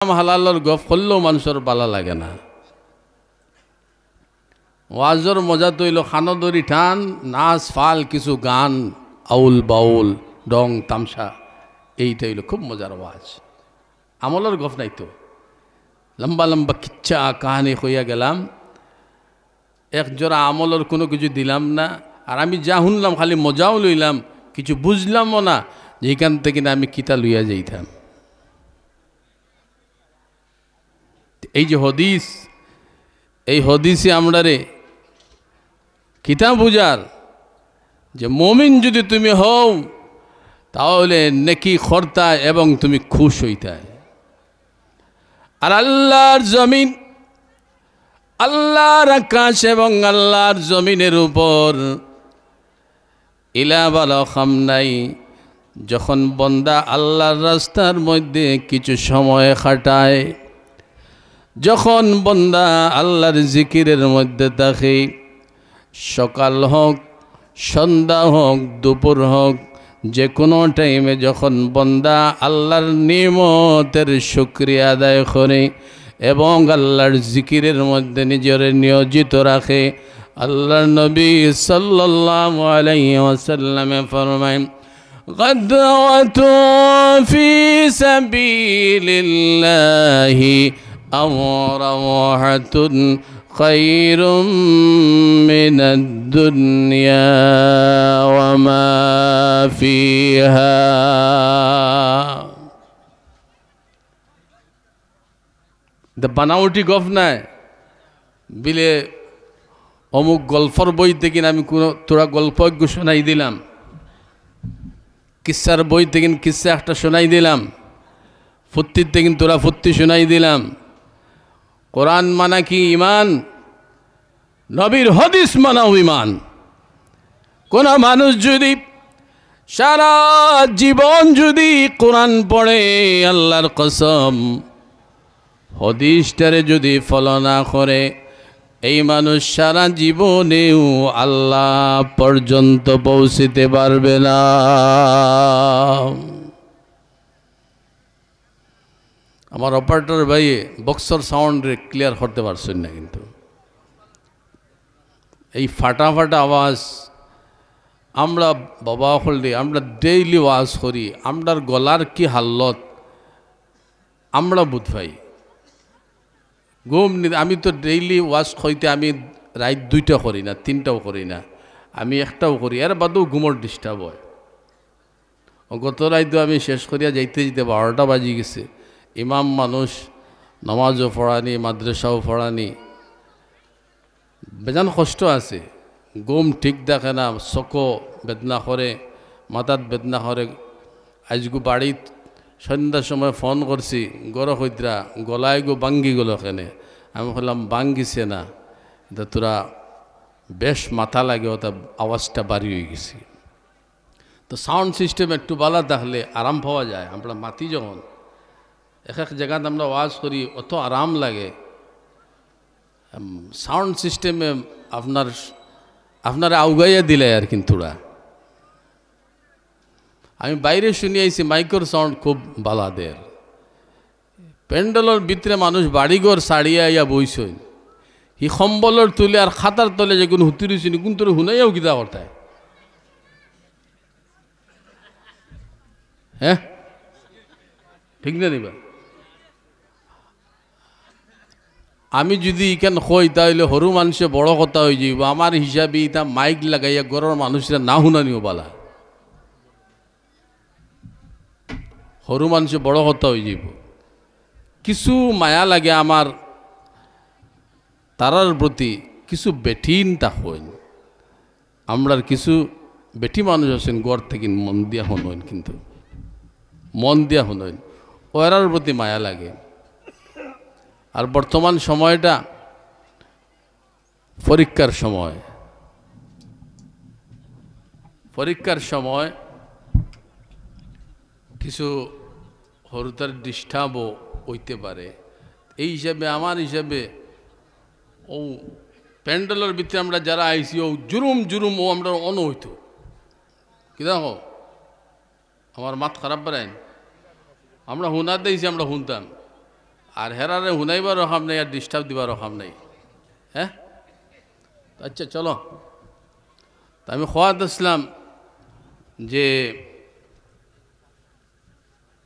হালালর গপ করলেও মানুষের বালা লাগে না। ওয়াজর মজা তৈল খানদরি টান নাচ ফাল কিছু গান আউল বাউল ডং তামসা এইটা হইল খুব মজার ওয়াজ। আমলের গপ নাই তো, লম্বা লম্বা কিচ্ছা কাহানি হইয়া গেলাম, এক জোড়া আমলের কোনো কিছু দিলাম না। আর আমি যা শুনলাম খালি মজাও লইলাম, কিছু বুঝলামও না যে এখান থেকে না আমি কিতা লইয়া যাইতাম। এই যে হদিস, এই হদিসে আমরা রে কিতা বুঝার যে মুমিন যদি তুমি হও তাহলে নেকি খরতা এবং তুমি খুশ হইতায়। আর আল্লাহর জমিন, আল্লাহর আকাশ এবং আল্লাহর জমিনের উপর ইলা বালা খাম নাই। যখন বন্দা আল্লাহর রাস্তার মধ্যে কিছু সময় কাটায়, যখন বন্দা আল্লাহর জিকিরের মধ্যে থাকে, সকাল হোক সন্ধ্যা হোক দুপুর হোক যে কোনো টাইমে যখন বন্দা আল্লাহর নিয়ামতের শুকরিয়া আদায় করে এবং আল্লাহর জিকিরের মধ্যে নিজের নিয়োজিত রাখে, আল্লাহর নবী সাল্লাল্লাহু আলাইহি ওয়াসাল্লামে ফরমায় গাদওয়াতু ফি সাবিলিল্লাহি আও রাওহাতুন খায়রুম মিনাদ দুনিয়া ওয়া মা ফিহা। বানাউটি গপ নাই বিলে অমুক গল্পর বই থেকে আমি কোনো তোরা গল্প শোনাই দিলাম, কিস্সার বই থেকে কিস্সা একটা শোনাই দিলাম, ফুর্তির থেকে তোরা ফুর্তি শোনাই দিলাম। কোরআন মানা কি ইমান? নবীর হদিস মানাও ইমান। কোন মানুষ যদি সারা জীবন যদি কোরআন পড়ে, আল্লাহর কসম হদিসটারে যদি ফলো না করে, এই মানুষ সারা জীবনেও আল্লাহ পর্যন্ত পৌঁছিতে পারবে না। আমার অপারেটর ভাই বক্সর সাউন্ড ক্লিয়ার করতে পারছেন না, কিন্তু এই ফাটা ফাটা আওয়াজ আমরা বাবা হলদে আমরা ডেইলি ওয়াজ করি, আমরার গলার কি হাল্লত আমরা বুধ ভাই ঘুম। আমি তো ডেইলি ওয়াজ হইতে আমি রাত 2টা করি না, 3টাও করি না, আমি একটাও করি, এর বাদেও ঘুমোর ডিস্টার্ব হয়। গত রাত আমি শেষ করিয়া যাইতে যেতে 12টা বাজি গেছে। ইমাম মানুষ, নামাজও পড়ানি, মাদ্রাসাও পড়ানি, বেজান কষ্ট আছে। ঘুম ঠিক দেখে না, চকো বেদনা করে, মাথাত বেদনা করে। আজগু বাড়িত সন্ধ্যার সময় ফোন করছি, গড় হইতরা গলায় গো বাঙ্গি গেল কেনে। আমি বললাম বাঙ্গিছে না, এটা তোরা বেশ মাথা লাগে, ওটা আওয়াজটা বাড়ি হয়ে গেছি। তো সাউন্ড সিস্টেম একটু ভালো থাকলে আরাম পাওয়া যায়। আমরা মাতি যখন এক এক জায়গাতে আমরা ওয়াজ করি অত আরাম লাগে। সাউন্ড সিস্টেমে আপনারা আউগাইয়া দিলে আর কিন্তু আমি বাইরে শুনি আইছি মাইক্রোর সাউন্ড খুব ভালো দেয়। প্যান্ডেলের ভিতরে মানুষ বাড়িঘর সারিয়া আইয়া বইসই, হি সম্বলের তুলে আর খাতার তলে যে কোনো হুতি রয়েছিনি কোন তোর শুনাইয়াও কিতা করতায়। হ্যাঁ ঠিক না দিবা? আমি যদি ইখান কই তাহলে সরু মানুষে বড় কথা হয়ে যাইব। আমার হিসাবে ইটা মাইক লাগাইয়া ঘরের মানুষরা না শুনানিও বালা, সরু মানুষে বড় কথা হয়ে যাইব। কিছু মায়া লাগে আমার তারার প্রতি, কিছু বেঠিন তা হইন। আমরার কিছু বেঠি মানুষ আছেন গড় থেকে মন দিয়া শুনইন, কিন্তু মন দিয়া শুনইন, ওরার প্রতি মায়া লাগে। আর বর্তমান সময়টা পরীক্ষার সময়, পরীক্ষার সময় কিছু হরতার ডিস্টার্বও হইতে পারে। এই হিসাবে আমার হিসাবে ও প্যান্ডেলের ভিতরে আমরা যারা আইসি ও জুরুম জুরুম ও আমরা অন হইতো কি দেখো আমার মাথা খারাপ বাড়াইন। আমরা হুনার দিয়েছি, আমরা শুনতাম আর হেরারে হুনাইবারও খাম নাই আর ডিস্টার্ব দিবারও খাম নাই। হ্যাঁ, আচ্ছা চলো। তা আমি খোয়াত আসলাম যে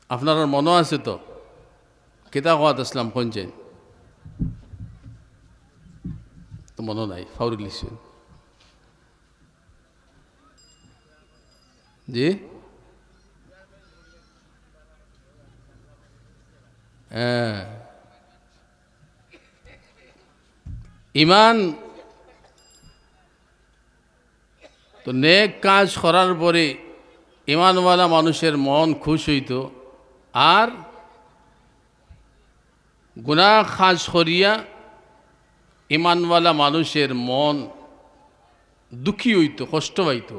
আপনার মনে আছে তো কেতা খোয়াত আসলাম কোনছেন তো মনে নাই, ফাউরি লিখছেন জি। হ্যাঁ, ইমান তো নেক কাজ করার পরে ইমানওয়ালা মানুষের মন খুশ হইত, আর গুনাহ কাজ করিয়া ইমানওয়ালা মানুষের মন দুঃখী হইত, কষ্ট পাইত।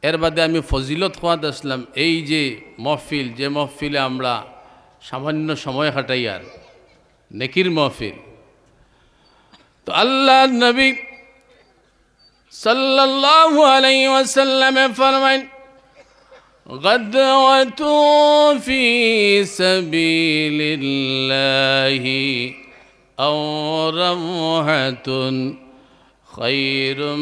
এর বাদে আমি ফজিলত খোয়াদ আসলাম এই যে মহফিল, যে মহফিলে আমরা সামান্য সময় কাটাই আর নেকির মহফিল। তো আল্লাহ নবী সাল্লাল্লাহু আলাইহি ওয়াসাল্লাম ফরমায়েন গাদওয়াতু ফি সাবিলিল্লাহি আও রাওহাতুন খায়রুম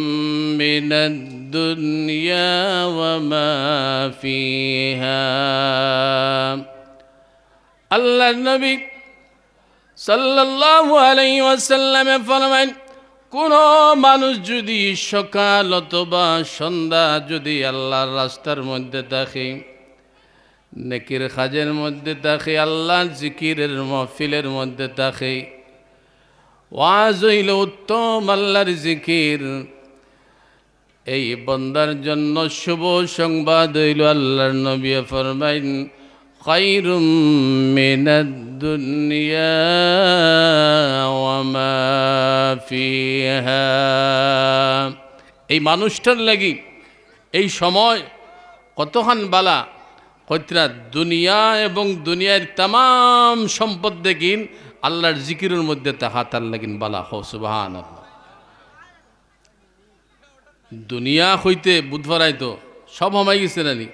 মিনাদ দুনিয়া ওয়া মা ফিহা। আল্লাহ নবী সাল্লাল্লাহু আলাইহি ওয়াসাল্লাম ফরমায়েন কোনো মানুষ যদি সকাল অথবা সন্ধ্যা যদি আল্লাহর রাস্তার মধ্যে থাকে, নেকির কাজের মধ্যে থাকে, আল্লাহর জিকিরের মাহফিলের মধ্যে থাকে, ওয়াজ হইল উত্তম আল্লাহর জিকির, এই বান্দার জন্য শুভ সংবাদ হইল আল্লাহর নবী ফরমাইন খায়রুম মিনাদ দুনিয়া ওয়া মা ফিহা। এই মানুষটার লাগি এই সময় কতখান বালা, কতটা দুনিয়া এবং দুনিয়ার তাম সম্পদ দেখিন আল্লাহর জিকিরের মধ্যে তাহা তার লাগিন বালা। হো সুবহানাল্লাহ। দুনিয়া হইতে বুধবারাই তো সব হামাই গেছে নানি,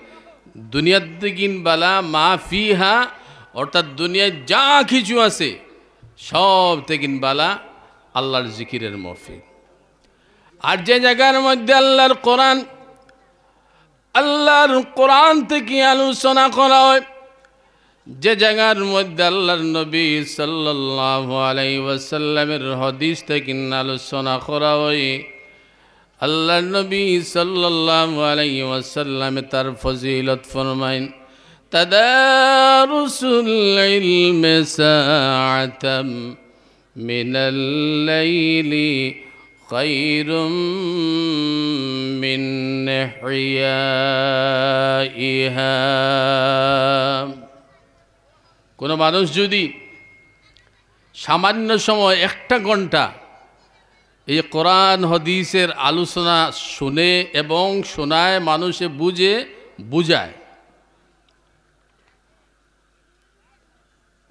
দুনিয়ার দেখিন বালা মা ফিহা, অর্থাৎ দুনিয়ায় যা কিছু আছে সব তেকিন বালা আল্লাহর জিকিরের মহফিল। আর যে জায়গার মধ্যে আল্লাহর কোরআন থেকে আলোচনা করা হয়, যে জায়গার মধ্যে আল্লাহর নবী সাল্লাল্লাহু আলাইহি ওয়াসাল্লামের হাদিস থেকে আলোচনা করা হয়, আল্লাহর নবী সাল্লাল্লাহু আলাইহি ওয়াসাল্লাম তার ফজিলত ফরমায়েন তাদারুসুল ইলমি সাআতাম মিনাল লাইলি খায়রুম মিন ইহইয়াইহা। কোনো মানুষ যদি সামান্য সময় একটা ঘন্টা এই কোরআন হাদিসের আলোচনা শুনে এবং শোনায়, মানুষে বুঝায়,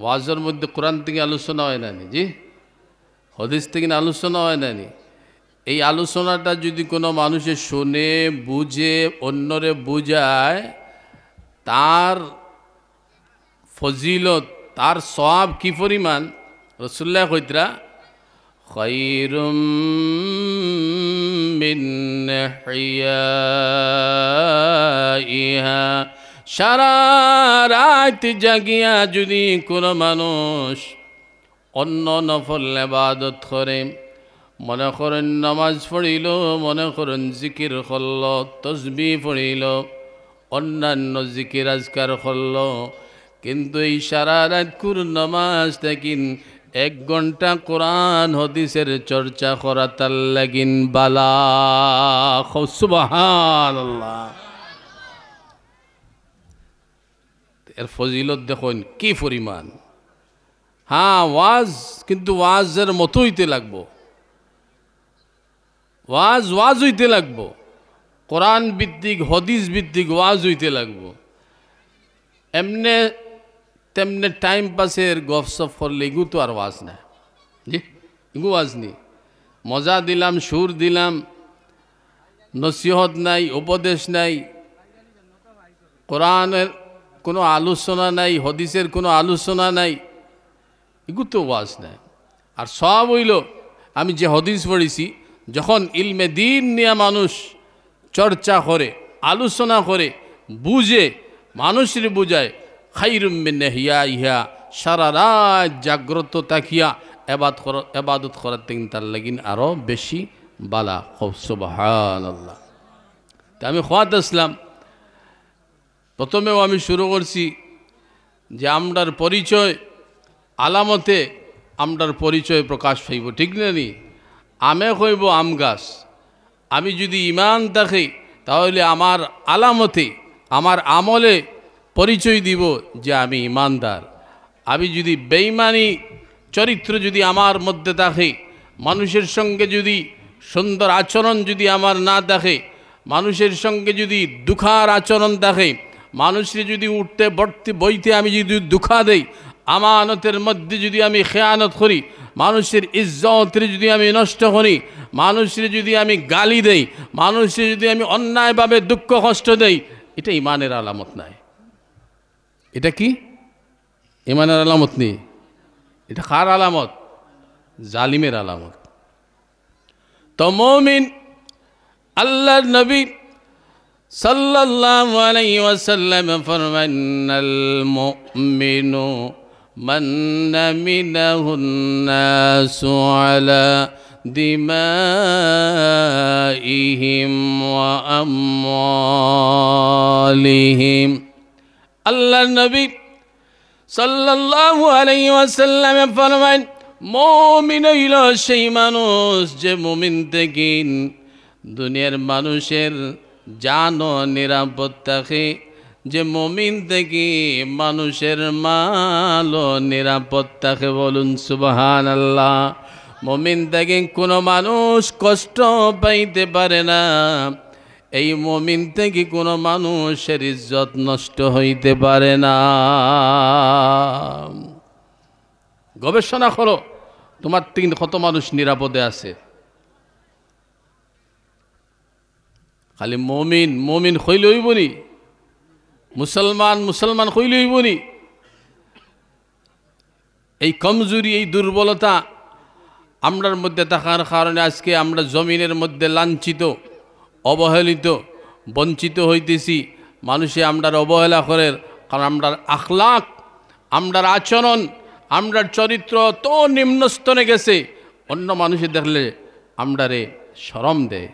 ওয়াজের মধ্যে কোরআন থেকে আলোচনা হয় না জি, হাদিস থেকে আলোচনা হয় না, এই আলোচনাটা যদি কোনো মানুষে শুনে বুঝে অন্যরে বুঝায়, তার ফজিলত, তার সওয়াব কি পরিমাণ, রাসূলুল্লাহ কইতরা খায়রুম মিন ইহইয়াইহা। সারা রাত জাগিয়া যদি কোনো মানুষ অন্য নফল ইবাদত করে, মনে করেন নামাজ পড়িল, মনে করেন জিকির করল, তসবিহ পড়িল, অন্যান্য জিকির আজকার করল, কিন্তু এই সারা রাত কুর নামাজ থাকিন 1 ঘন্টা কোরআন হাদিসের চর্চা করা তার লাগিন বালা। সুবহানাল্লাহ। এর ফজিলত দেখুন কি পরিমাণ। হ্যাঁ, ওয়াজ কিন্তু ওয়াজের মতো হইতে লাগবো, ওয়াজ হইতে লাগবো, কোরআন ভিত্তিক হাদিস ভিত্তিক ওয়াজ হইতে লাগবো। এমনে তেমনে টাইম পাসের গপসপ করলে এগু তো আর ওয়াজ না জি, এগু ওয়াজ নেই। মজা দিলাম, সুর দিলাম, নসিহত নাই, উপদেশ নাই, কোরআনের কোনো আলোচনা নাই, হাদিসের কোনো আলোচনা নাই, এগুলো তো ওয়াজ নাই। আর সব হইল আমি যে হদিস পড়েছি, যখন ইলমে দিন নিয়ে মানুষ চর্চা করে, আলোচনা করে, বুঝে, মানুষের বুঝায়, খাইরুম মিন ইহা সারা রাত জাগ্রত তাকিয়া এবাদত করার থেকে তার লাগিন আরও বেশি বালা। সুবহানাল্লাহ। তা আমি খোয়াত আসলাম, প্রথমেও আমি শুরু করছি যে আমরার পরিচয় আলামতে আমরার পরিচয় প্রকাশ পাইব, ঠিক না নি? আমে কইব আম গাছ। আমি যদি ইমান থাকি তাহলে আমার আলামতে, আমার আমলে পরিচয় দিব যে আমি ইমানদার। আমি যদি বেঈমানি চরিত্র যদি আমার মধ্যে থাকে, মানুষের সঙ্গে যদি সুন্দর আচরণ যদি আমার না থাকে, মানুষের সঙ্গে যদি দুঃখার আচরণ থাকে, মানুষের যদি উঠতে বইতে আমি যদি দুঃখা দেই, আমানতের মধ্যে যদি আমি খেয়ানত করি, মানুষের ইজ্জতের যদি আমি নষ্ট করি, মানুষের যদি আমি গালি দেই, মানুষের যদি আমি অন্যায়ভাবে দুঃখ কষ্ট দেই, এটা ইমানের আলামত নাই। এটা কি ইমানের আলামত নেই? এটা কার আলামত? জালিমের আলামত। তো মুমিন, আল্লাহর নবী সাল্লাল্লাহু আলাইহি ওয়াসাল্লাম ফরমানাল মুমিনু মান নামিনাহুন নাসু আলা দিমাইহিম ওয়া আমওয়ালিহিম। আল্লাহর নবী সাল্লাল্লাহু আলাইহি ওয়াসাল্লাম ফরমান, মুমিন হইল সেই মানুষ যে মুমিন থেকে দুনিয়ার মানুষের জানও নিরাপদ থাকে, যে মুমিন থেকে মানুষের মালও নিরাপদ থাকে। বলুন সুবহানাল্লাহ। মুমিন থেকে কোনো মানুষ কষ্ট পাইতে পারে না, এই মুমিন থেকে কোনো মানুষের ইজ্জত নষ্ট হইতে পারে না। গবেষণা করো, তোমার তিন কত মানুষ নিরাপদে আছে। খালি মুমিন মুমিন হইলে হইবনি, মুসলমান মুসলমান হইলে হইবনি। এই কমজোরি, এই দুর্বলতা আমরার মধ্যে থাকার কারণে আজকে আমরা জমিনের মধ্যে লাঞ্ছিত, অবহেলিত, বঞ্চিত হইতেছি। মানুষে আমরার অবহেলা করে, কারণ আমরার আখলাক, আমরার আচরণ, আমরার চরিত্র তো নিম্ন স্তরে গেছে। অন্য মানুষে দেখলে আমরারে শরম দেয়।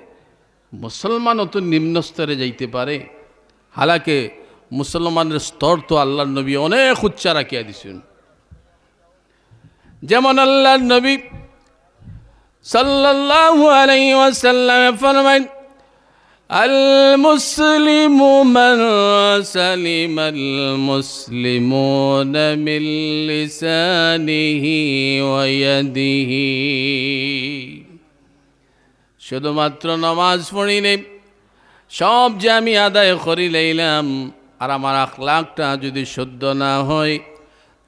মুসলমানও তো নিম্ন স্তরে যাইতে পারে। হালাকে মুসলমানের স্তর তো আল্লাহর নবী অনেক উচ্চা রাখিয়া দিছেন। যেমন আল্লাহর নবী সাল্লাল্লাহু আলাইহি ওয়াসাল্লাম ফরমান, আল মুসলিমু মান সালিমাল মুসলিমুনা মিন লিসানিহি ওয়া ইয়াদিহি। শুধুমাত্র নামাজ পড়িলে সব যে আমি আদায় করি লইলাম, আর আমার আখলাকটা যদি শুদ্ধ না হয়,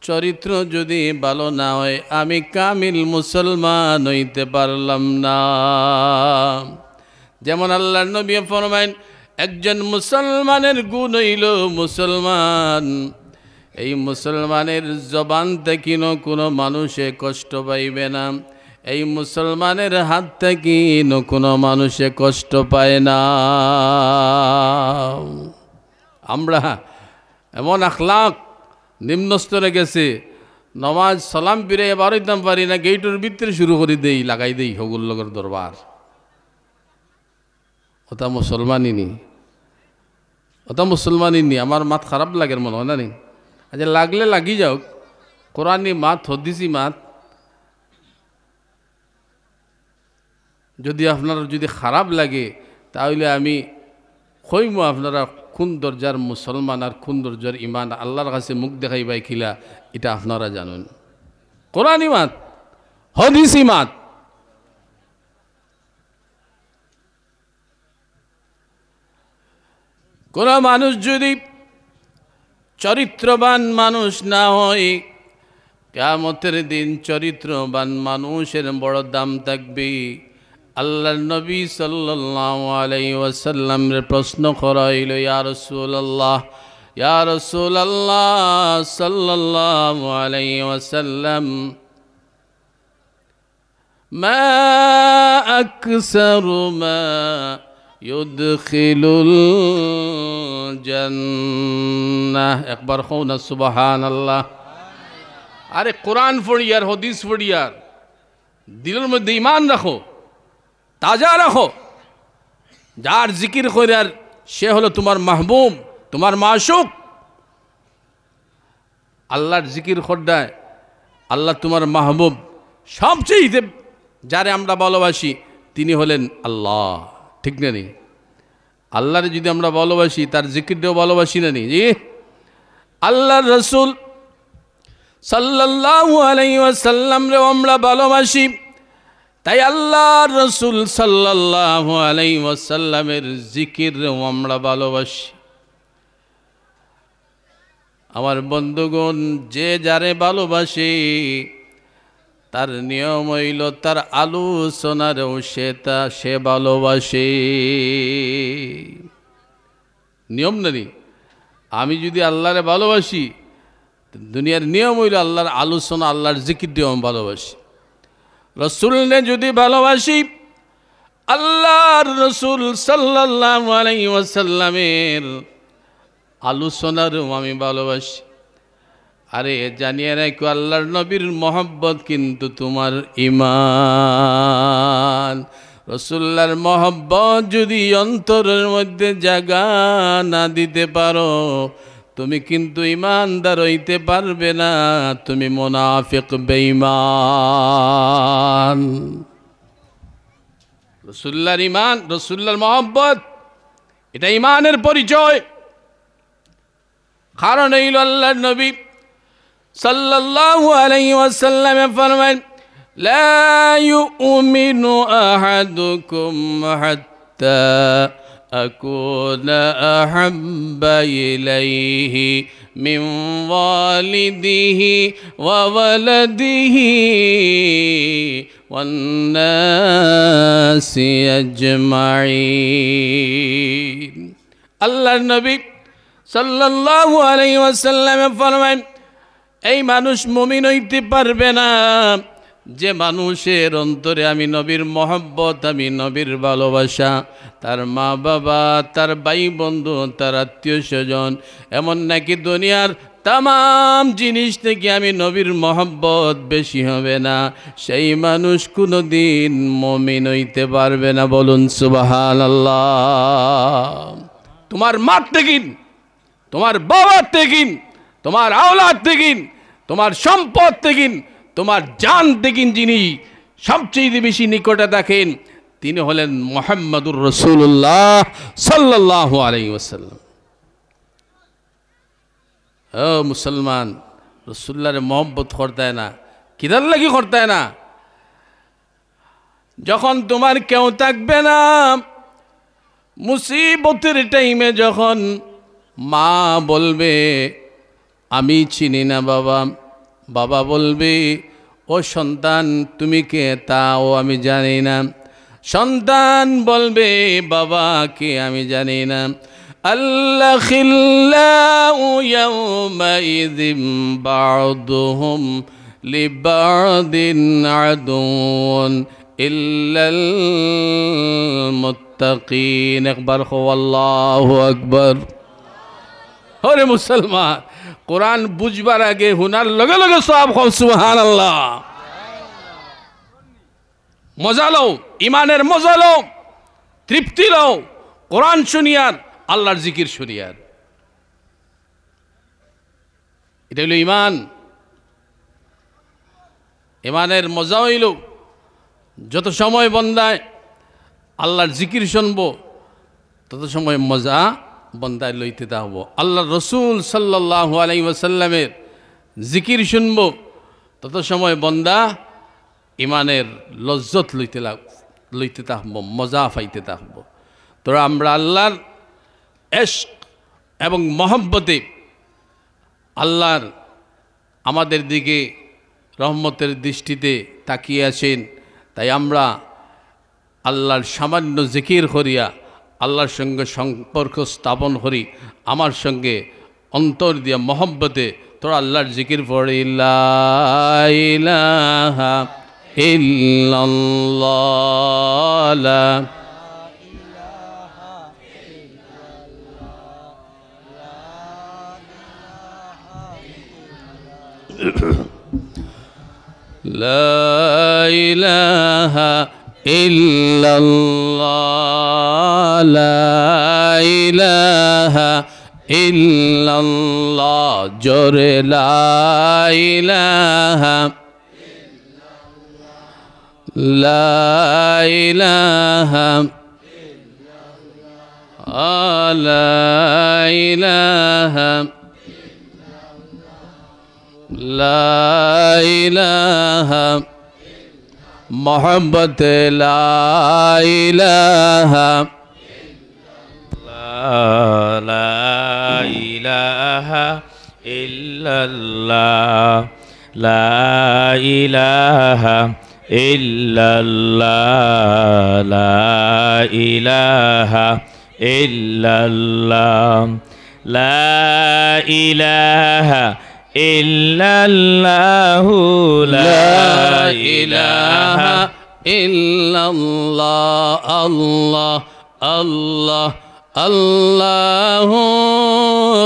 চরিত্র যদি ভালো না হয়, আমি কামিল মুসলমান হইতে পারলাম না। যেমন আল্লাহর নবী ফরমায়েন, একজন মুসলমানের গুণ হইল মুসলমান, এই মুসলমানের জবান থেকে কোনো মানুষে কষ্ট পাইবে না, এই মুসলমানের হাত থেকে কোনো মানুষে কষ্ট পায় না। আমরা এমন আখলাক নিম্ন স্তরে গেছে, নমাজ সালাম ফিরে এবার হইতাম পারি না, গেইটের ভিতরে শুরু করে দেই, লাগাই দেই হগুল লগর দরবার। ওটা মুসলমানই নি, ওটা মুসলমানই নি। আমার মাত খারাপ লাগে মনে হয় না নি? আচ্ছা লাগলে লাগি যাওক, কোরআনি মাত, হদিসি মাত। যদি আপনার যদি খারাপ লাগে তাহলে আমি কইম আপনারা কোন দরজার মুসলমান আর কোন দরজার ইমান, আল্লাহর কাছে মুখ দেখাইবাই খিলা, এটা আপনারা জানেন। কোরআনি মাত, হদিসি মাত। কোন মানুষ যদি চরিত্রবান মানুষ না হয়, কিয়ামতের দিন চরিত্রবান মানুষের বড় দাম থাকবে। আল্লাহর নবী সাল্লাল্লাহু আলাইহি ওয়াসাল্লামের প্রশ্ন করা হইল, ইয়া রাসূলুল্লাহ, ইয়া রাসূলুল্লাহ সাল্লাল্লাহু আলাইহি ওয়াসাল্লাম মা আকসারু মা ইউদখিলুল জান্নাহ। একবার কওনা সুবহানাল্লাহ। আরে কোরআন পড়ি আর হাদিস পড়ি আর দিলের মধ্যে ঈমান রাখো, তাজা রাখো। যার জিকির করে আর সে হলো তোমার মাহবুব, তোমার মাশুক। আল্লাহর জিকির খোদ্দায় আল্লাহ তোমার মাহবুব। সবচেয়ে যারে আমরা ভালোবাসি তিনি হলেন আল্লাহ, ঠিক না নি? আল্লাহরে যদি আমরা ভালোবাসি তার জিকিরটাও ভালোবাসি না নি? জি। আল্লাহর রসুল সাল্লাল্লাহু আলাইহি ওয়াসাল্লাম রে আমরা ভালোবাসি, তাই আল্লাহর রসুল সাল্লাল্লাহু আলাইহি ওয়াসাল্লামের জিকির আমরা ভালোবাসি। আমার বন্ধুগণ, যে যারে ভালোবাসে তার নিয়ম হইল তার আলোচনারেও সে ভালোবাসে। নিয়ম নানি? আমি যদি আল্লাহরে ভালোবাসি, দুনিয়ার নিয়ম হইল আল্লাহর আলোচনা, আল্লাহর জিকির দিয়ে আমি ভালোবাসি। রসুলনে যদি ভালোবাসি, আল্লাহর রসুল সাল্লাল্লাহু আলাইহি ওয়াসাল্লামের আলোচনারও আমি ভালোবাসি। আরে জানিয়ে রাখো, আল্লাহর নবীর মহব্বত কিন্তু তোমার ঈমান। রসুল্লাহর মহব্বত যদি অন্তরের মধ্যে জায়গা না দিতে পারো, তুমি কিন্তু ঈমানদার হইতে পারবে না, তুমি মুনাফিক বেঈমান। রসুল্লাহর ঈমান, রসুল্লাহর মহব্বত, এটা ঈমানের পরিচয়। কারণ এই আল্লাহর নবী সাল্লাল্লাহু আলাইহি ওয়াসাল্লাম ফরমান, লা ইউমিনু আহাদুকুম হাত্তা আকুনা আহাব্বা ইলাইহি মিন ওয়ালিদিহি ওয়া ওয়ালাদিহি ওয়ান নাসি আজমাইন। আল্লাহর নবী সাল্লাল্লাহু আলাইহি ওয়াসাল্লাম ফরমান, এই মানুষ মুমিন হইতে পারবে না যে মানুষের অন্তরে আমি নবীর মহব্বত, আমি নবীর ভালোবাসা, তার মা বাবা, তার ভাই বন্ধু, তার আত্মীয় স্বজন, এমন নাকি দুনিয়ার তাম জিনিস থেকে আমি নবীর মহব্বত বেশি হবে না, সেই মানুষ কোনো দিন মুমিন হইতে পারবে না। বলুন সুবহানাল্লাহ। তোমার মার থেকেই, তোমার বাবার থেকেই, তোমার আওলাদ থেকেই, তোমার সম্পদ থেকেই, তোমার জান থেকেই যিনি সবচেয়ে বেশি নিকটে দেখেন তিনি হলেন মুহাম্মদুর রাসূলুল্লাহ সাল্লাল্লাহু আলাইহি ওয়াসাল্লাম। ও মুসলমান, রাসূলুল্লাহর মহব্বত করতে না, কিদার লাগি করতে না? যখন তোমার কেউ থাকবে না, মুসিবতের টাইমে যখন মা বলবে আমি চিনি না বাবা, বাবা বলবে ও সন্তান তুমি কে তাও আমি জানি না, সন্তান বলবে বাবা কে আমি জানি না। আল্লাখিল্লাহু ইয়াওমাইযিম বা'দুহুম লিবা'দিন আদুন ইল্লাল মুত্তাকিন। একবার হো আল্লাহু আকবার। ওরে মুসলমান, কোরআন বুঝবার আগে হুনার লগে লগে সওয়াব খাও। সুবহানাল্লাহ। মজা লও, ইমানের মজা লও, তৃপ্তি লও, কোরআন শুনিয়ার, আল্লাহর জিকির শুনিয়ার। এটা হইল ইমান। ইমানের মজা হইল যত সময় বন্দায় আল্লাহর জিকির শুনবো তত সময় মজা বন্দায় লইতে থাকব। আল্লাহর রসুল সাল্লাল্লাহু আলাইহি ওয়াসাল্লামের জিকির শুনবো তত সময় বন্দা ইমানের লজ্জত লইতে থাকব, মজা পাইতে থাকব। তোরা আমরা আল্লাহর ইশক এবং মহব্বতে আল্লাহর আমাদের দিকে রহমতের দৃষ্টিতে তাকিয়ে আছেন, তাই আমরা আল্লাহর সামান্য জিকির করিয়া আল্লাহর সঙ্গে সম্পর্ক স্থাপন করি। আমার সঙ্গে অন্তর দিয়া মহব্বতে তোরা আল্লাহর জিকির পড়ি লা ইলাহা ইল্লাল্লাহ লা لا إله إلا الله لا إله إلا الله جر لا إله لا إله لا إله لا إله محبت لا إله لا إله إلا الله لا إله إلا الله لا إله إلا الله لا إله إلا الله لا إله إلا الله الله الله الله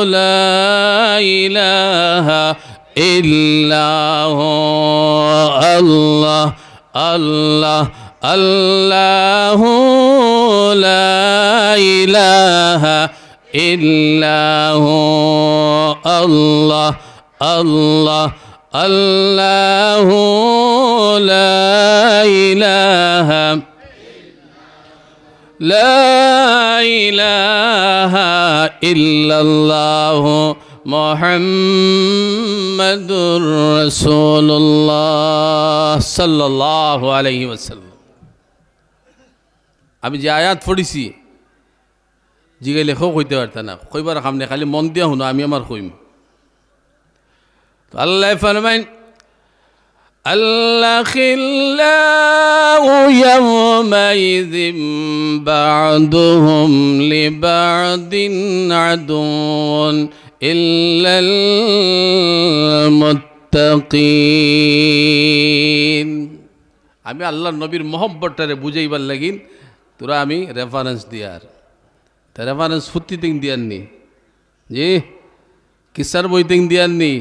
لا إله إلا هو الله الله الله لا إله إلا هو الله الله الله لا إله لا إله إلا الله محمد رسول الله صلى الله عليه وسلم আমি যে আয়াত পড়িছি জিগে লেখক হইতে পারত না কইবার সামনে খালি মন দিয়া শুনো আমি আমার কইম আল্লাহ ফরমাইন الأخلاء يومئذ بعضهم لبعض عدو إلا المتقين আমি আল্লাহর নবীর মোহব্বতটারে বুঝাইবার লাগিন তোরা আমি রেফারেন্স দিয়ার তা রেফারেন্স ফুটি তিং দিয়ারনি জি কিসার বই তিং দিয়ারনি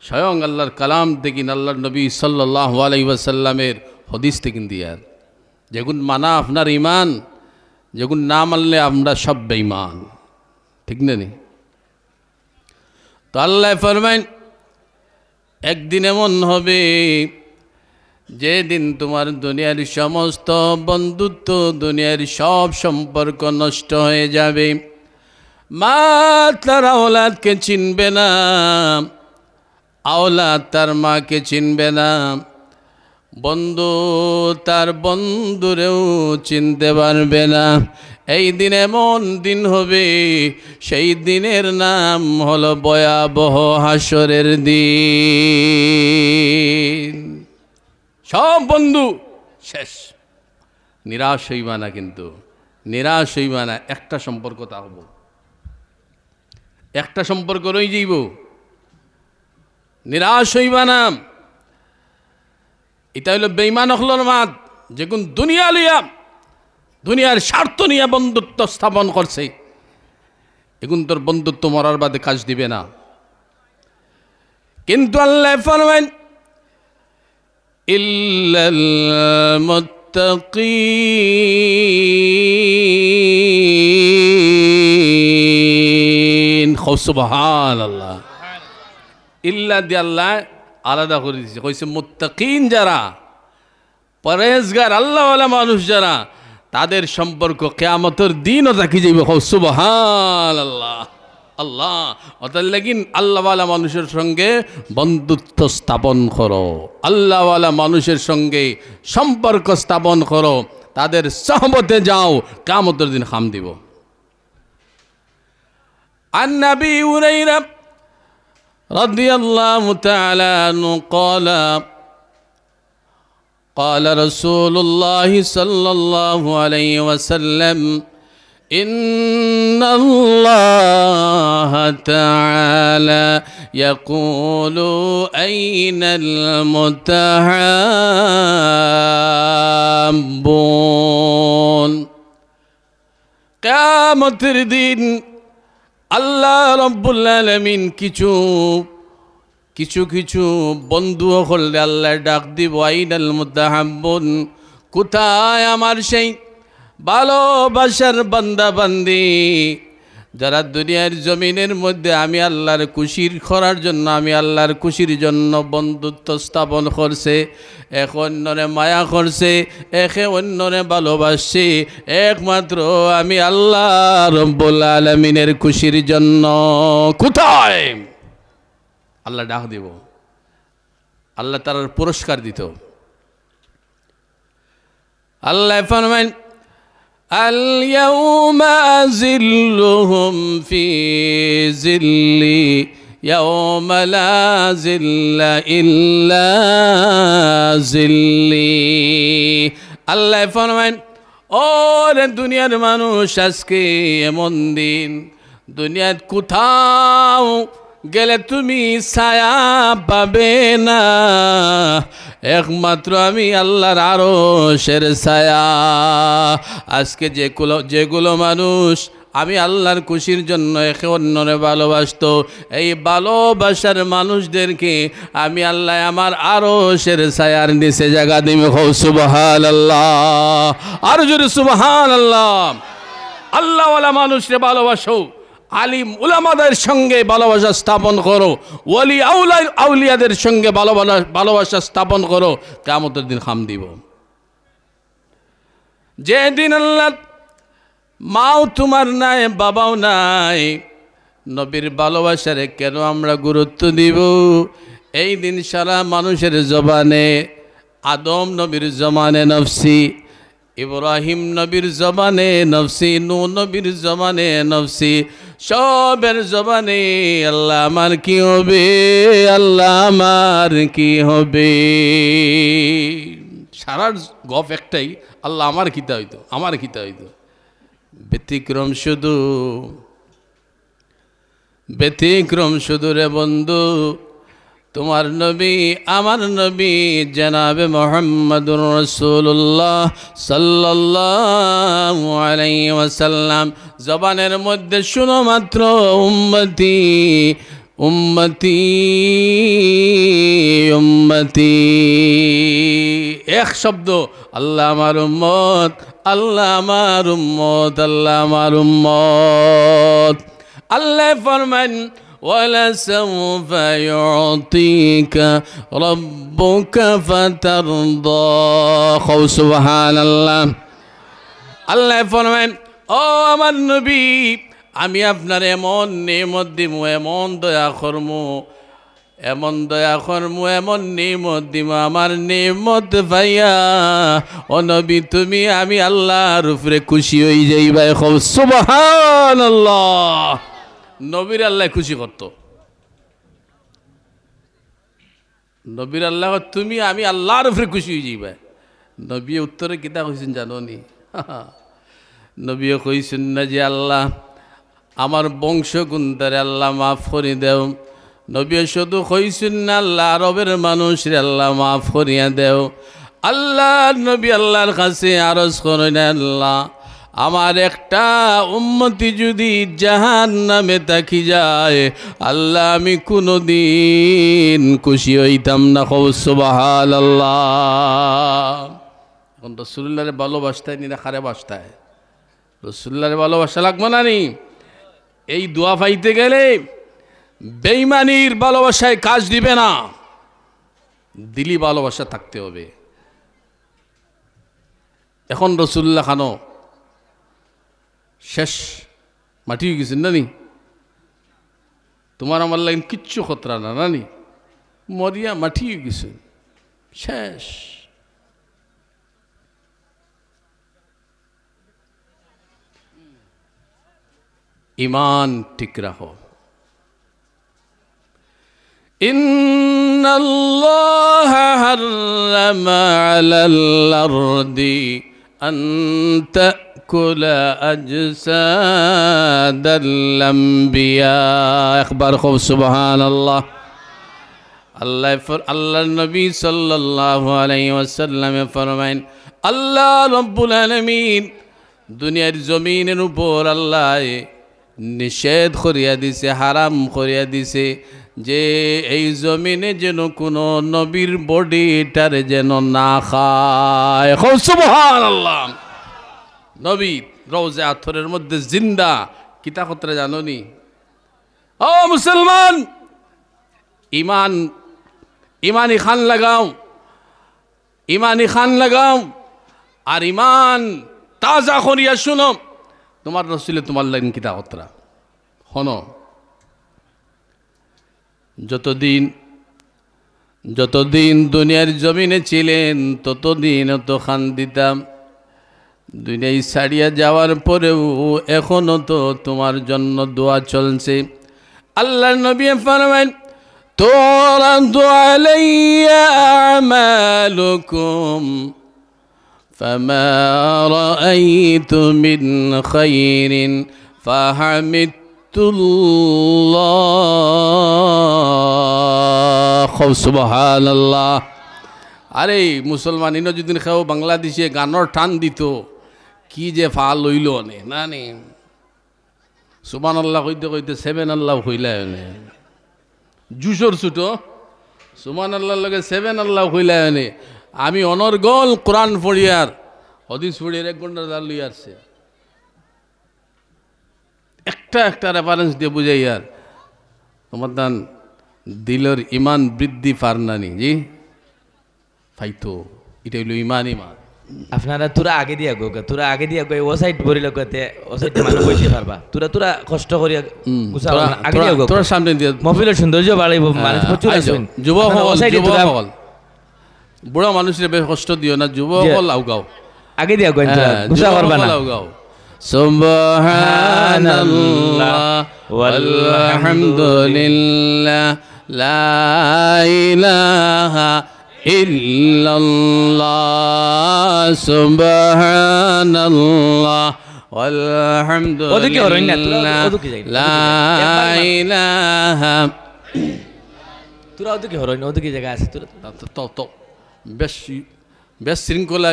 স্বয়ং আল্লাহর কালাম দেখিন আল্লাহর নবী সাল্লাল্লাহু আলাইহি ওয়াসাল্লামের হদিস দেখিন দিয়ার যেগুন মানা আপনার ইমান যেগুন না মানলে আমরা সব বেঈমান ঠিক না নি তো আল্লাহ ফরমাইন একদিন এমন হবে যেদিন তোমার দুনিয়ার সমস্ত বন্ধুত্ব দুনিয়ার সব সম্পর্ক নষ্ট হয়ে যাবে মা তার আওলাদকে চিনবে না আওলাদ তার মাকে চিনবে না বন্ধু তার বন্ধুরেও চিনতে পারবে না এই দিন এমন দিন হবে সেই দিনের নাম হলো ভয়াবহ হাসরের দিন সব বন্ধু শেষ নিরাশ হইবা না কিন্তু নিরাশ হইবা না একটা সম্পর্ক থাকবো একটা সম্পর্ক রই যাইব নিরাশ হইবা না এটা হইল বেঈমান হলর মাত যেগুন দুনিয়া লইয়া দুনিয়ার স্বার্থ নিয়ে বন্ধুত্ব স্থাপন করছে এগুন তোর বন্ধুত্ব মরার বাদে কাজ দিবে না কিন্তু আল্লাহ ফরমান ইল্লাল মুত্তাকিন সুবহানাল্লাহ ইল্লা দিয়ে আল্লাহ আলাদা করে দিয়েছে কইছে মুত্তাকিন যারা পরেজগার আল্লাহওয়ালা মানুষ যারা তাদের সম্পর্ক কিয়ামতের দিনও থাকি যাইবে সুবহানাল্লাহ আল্লাহ অতএব লাগিন আল্লাহওয়ালা মানুষের সঙ্গে বন্ধুত্ব স্থাপন করো আল্লাহওয়ালা মানুষের সঙ্গে সম্পর্ক স্থাপন করো তাদের সহবতে যাও কিয়ামতের দিন খাম দিব আন নবী হুরায়রা রাদিয়াল্লাহু তাআলা আনহু قال رسول الله صلى الله عليه وسلم إن الله تعالى يقول أين المتحابون কিয়ামতের দিন আল্লাহ রব্বুল আলামিন কিছু বন্ধু হলে আল্লাহ ডাক দিব, আইনাল মুতাহাব্বুন, কোথায় আমার সেই ভালোবাসার বান্দা বান্দি যারা দুনিয়ার জমিনের মধ্যে আমি আল্লাহর খুশির করার জন্য, আমি আল্লাহর খুশির জন্য বন্ধুত্ব স্থাপন করছে, এক অন্যরে মায়া করছে, একে অন্যরে ভালোবাসছে, একমাত্র আমি আল্লাহ রব্বুল আলামিনের খুশির জন্য। কোথায়? আল্লাহ ডাক দিব, আল্লাহ তার পুরস্কার দিত। আল্লাহ ফরমান, اليوم أذلهم في ظلي يوم لا ظل إلا ظلي। আল্লাহ ফরমান, ওরে দুনিয়ার মানুষ, আজকে এমন দিন, দুনিয়ার কোথাও গেলে তুমি ছায়া পাবে না, একমাত্র আমি আল্লাহর আরশের ছায়া। আজকে যেগুলো মানুষ আমি আল্লাহর খুশির জন্য একে অন্যরে ভালোবাসতো, এই ভালোবাসার মানুষদেরকে আমি আল্লাহ আমার আরশের ছায়ার নিচে জায়গা দিবে। সুবহানাল্লাহ, আর জোরে সুবহানাল্লাহ। আল্লাহওয়ালা মানুষরে ভালোবাসো, আলিম উলামাদের সঙ্গে ভালোবাসা স্থাপন করো, ওলি আউলিয়াদের সঙ্গে ভালোবাসা স্থাপন করো, কিয়ামতের দিন খাম দিব। যেদিন আল্লাহ মাও তোমার নাই, বাবাও নাই, নবীর ভালোবাসারে কেন আমরা গুরুত্ব দিব? এই দিন সারা মানুষের জবানে, আদম নবীর জবানে নফসি, ইব্রাহিম নবীর জবানে নফসি, নূহ নবীর জবানে নফসি, সবের জবানে আল্লাহ আমার কি হবে, আল্লাহ আমার কি হবে। সারার গপ একটাই, আল্লাহ আমার কিতা হইতো, আমার কিতা হইতো। ব্যতিক্রম শুধু রে বন্ধু, তোমার নবী আমার নবী জনাবে মুহাম্মদুর রাসূলুল্লাহ সাল্লাল্লাহু আলাইহি ওয়াসাল্লাম জবানের মধ্যে শুনো মাত্র উম্মতি উম্মতি উম্মতি, এক শব্দ, আল্লাহ আমার উম্মত, আল্লাহ আমার উম্মত, আল্লাহ আমার উম্মত। আল্লাহ ফরমান, ولسوف يعطيك ربك فترضى। সুবহান আল্লাহ। আল্লাহ ফরমান, ও আমার নবী, আমি আপনার এমন নেমত দিব, এমন দয়া করমু, এমন দয়া করমু, এমন নেমত দিব, আমার নেমত ভাইয়া ও নবী তুমি আমি আল্লাহর উপরে খুশি হয়ে যাইবা। সুবহান আল্লাহ। নবীর আল্লাহ খুশি করত, নবীর আল্লাহ তুমি আমি আল্লাহর উপরে খুশি হয়ে যাইবা। নবী উত্তরে কিতা কইছেন জানো নি? নবীও কইছেন না যে আল্লাহ আমার বংশ গুন্তারে আল্লাহ মাফ করে দেও। নবী শুধু কইছেন না আল্লাহ আরবের মানুষরে আল্লাহ মাফ করিয়া দেও। আল্লাহ নবী আল্লাহর কাছে আরজ করেন, আল্লাহ আমার একটা উম্মতি যদি জাহান্নামে থাকি যায়, আল্লাহ আমি কোনোদিন খুশি হইতাম না। সুবহানাল্লাহ। এখন রাসূলুল্লাহরে ভালোবাসতায় নি না কারে বাসতায়? রাসূলুল্লাহরে ভালোবাসা লাগবে না নি? এই দোয়া পাইতে গেলে বেঈমানির ভালোবাসায় কাজ দিবে না, দিলি ভালোবাসা থাকতে হবে। এখন রাসূলুল্লাহ খানো শেষ মাটি হয়ে গেছেন নানি, তোমার আমার লাইন কিচ্ছু খতরা না নানি, মরিয়া মাটি হয়ে গেছে, শেষ। ইমান ঠিক রাখো। ইন্নাল্লাহ হাররামা আলাল আরদি আন يأكل أجساد الأنبياء একবার খুব সুবহানাল্লাহ আল্লাহ নবী সাল্লাল্লাহু আলাইহি ওয়াসাল্লাম ফরমায়েন আল্লাহ রাব্বুল আলামিন দুনিয়ার জমিনের উপর আল্লাহ নিষেধ করিয়া দিছে হারাম করিয়া দিছে যে এই জমিনে যেন কোনো নবীর বডিটার যেন না খায় সুবহানাল্লাহ নবী রওজা আথরের মধ্যে জিন্দা কিতা কতরে জানোনি ও মুসলমান ইমানি খান লাগাও আর ইমান তাজা করিয়া শুনো তোমার রসুলে তোমার লাইন কিতা কতরা হনো যতদিন দুনিয়ার জমিনে ছিলেন ততদিন তো খান দিতাম দুনিয়ায় ছাড়িয়া যাওয়ার পরেও এখনো তো তোমার জন্য দোয়া চলছে আল্লাহর নবী ফরমায়েন তুরাদু আলাইয়া আমালুকুম ফামা রাআইতু মিন খাইরিন ফাহামিদুল্লাহ সুবহানাল্লাহ আরে মুসলমান ইনো যদি খাও বাংলাদেশে গানের টান দিত কি যে ফাল লইল নে না নে সুবহানাল্লাহ কইতে কইতে সেভেন আল্লাহ হইলা নে জুসর ছুটো সুবহানাল্লাহর লগে সেভেন আল্লাহ হইলা নে আমি অনর্গল কোরআন পড়িয়ার হাদিস পড়িয়ার 1 ঘন্টা দাল লই আসছে একটা রেফারেন্স দিয়ে বুঝাই আর তোমার দান দিলের ইমান বৃদ্ধি পারনানি জি ফাইতো এটা হইল ইমান আপনারা তোরা আগে দিয়া গো ও সাইড ভরি লগতে ও সাইড মানুষ বসে পারবা তোরা কষ্ট করিয়া গুছাও আগে দিয়া গো তোর সামনে দিয়া মফিলের সৌন্দর্য বাড়াইবো মানুষ প্রচুর আছেন যুবক হল বুড়া মানুষের বেশ কষ্ট দিও না যুবক হল আউগাও আগে দিয়া গো গুছা করবা না আউগাও সুবহানাল্লাহ ওয়ালহামদুলিল্লাহ লা ইলাহা ইল্লাল্লাহ সুবহানাল্লাহ ওয়ালহামদুলিল্লাহ লা ইলাহা তোরা ওদিকে হরইন ওদিকে জায়গা আছে তোরা তো বেশ শৃঙ্খলা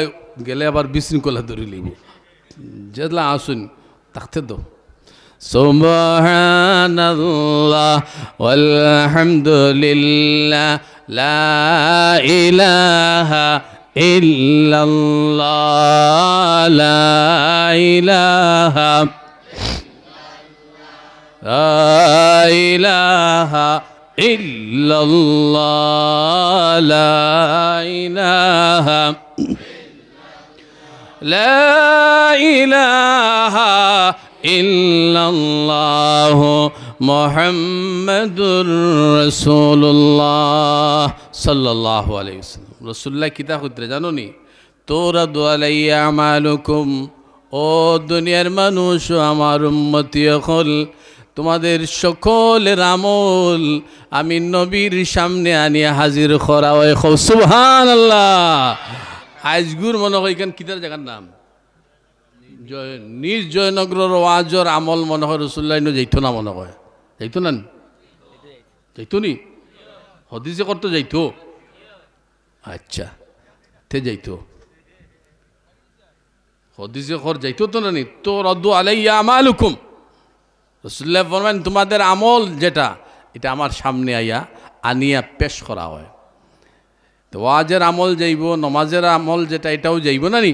গেলে আবার বিশৃঙ্খলা ধরে লইব যেলা আসুন থাকতে দো সুবহানাল্লাহ ওয়ালহামদুলিল্লাহ লা ইলাহা ইল্লাল্লাহ লা ইলাহা ইল্লাল্লাহ লা ইলাহা লা ইলাহা ইল্লাল্লাহ মুহাম্মাদুর রাসূলুল্লাহ সাল্লাল্লাহু আলাইহি ওয়াসাল্লাম রাসূলুল্লাহ কিতা কইতে জানো নি তুরাদু আলাইয়া আমালুকুম ও দুনিয়ার মানুষ আমার উম্মতি হল তোমাদের সকলের আমল আমি নবীর সামনে আনিয়া হাজির করা হয় সুবহানাল্লাহ আজগুর মনে হয় এখান কিতার জায়গার নাম নিজ জয়নগরের ওয়াজর আমল মনে হয় রাসূলুল্লাহ যাইতো না মনে হয় যাইতো না যাইতো নি হদিসে করতে যাইতো আচ্ছা তে যাইতো হদিসে কর যাইতো তো না নি তো রদ্দু আলাইয়া আমালুকুম রাসূলুল্লাহ ফরমান তোমাদের আমল যেটা এটা আমার সামনে আনিয়া পেশ করা হয় তো ওয়াজের আমল যাইব নমাজের আমল যেটা এটাও যাইব না নি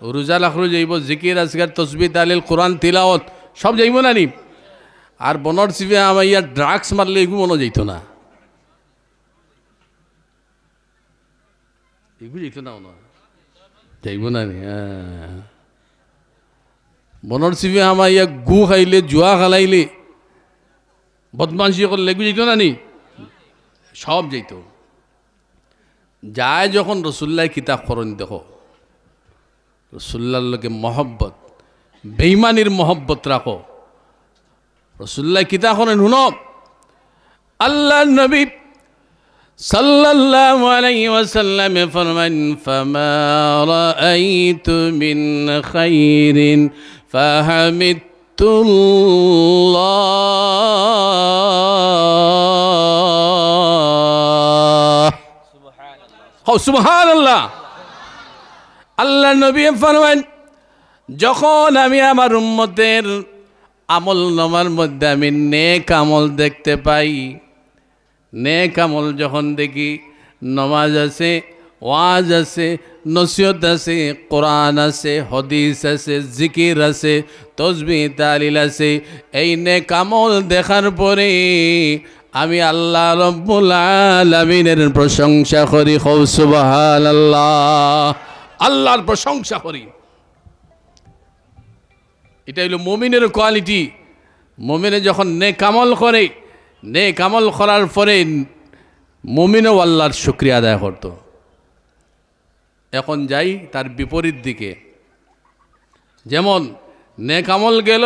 রোজা লাখরু যাইব জিকির আজগার তসবিহ তাহলিল কোরআন তিলাওয়াত সব যাইব না নি আর বনর সিফে আমাইয়া ড্রাগস মারলে এগুলো মনে যাইতো না এগুলো যাইতো না মনে যাইব না নি বনর সিফে আমাইয়া গু খাইলে জুয়া খালাইলে বদমাশি করলে এগুলো যাইতো না নি সব যাইতো যায় যখন রাসূলুল্লাহ কিতাব করণ দেখো রাসূলুল্লাহর লগে মহব্বত বেঈমানির মহব্বত রাখো রাসূলুল্লাহ কিতাব করেন শুনো আল্লাহর নবী সাল্লাল্লাহু আলাইহি ওয়াসাল্লাম ফরমান ফামা রাআইতু মিন খাইরিন ফাহামিদুল্লাহ। সুবহানাল্লাহ। আল্লাহ নবী ফরমান যখন আমি আমার উম্মতের আমল নামার মধ্যে আমি নেক আমল দেখতে পাই, নেক আমল যখন দেখি, নমাজ আছে, ওয়াজ আছে, নসিহত আছে, কোরআন আছে, হাদিস আছে, জিকির আছে, তাসবিহ তাহলিল আছে, এই নেক আমল দেখার পরে আমি আল্লাহ রব্বুল আলামিনের প্রশংসা করি। সুবহানাল্লাহ। আল্লাহর প্রশংসা করি। এটা হলো মুমিনের কোয়ালিটি। মুমিনে যখন নেক আমল করে, নেক আমল করার পরে মুমিনও আল্লাহর শুকরিয়া আদায় করত। এখন যাই তার বিপরীত দিকে। যেমন নেক আমল গেল,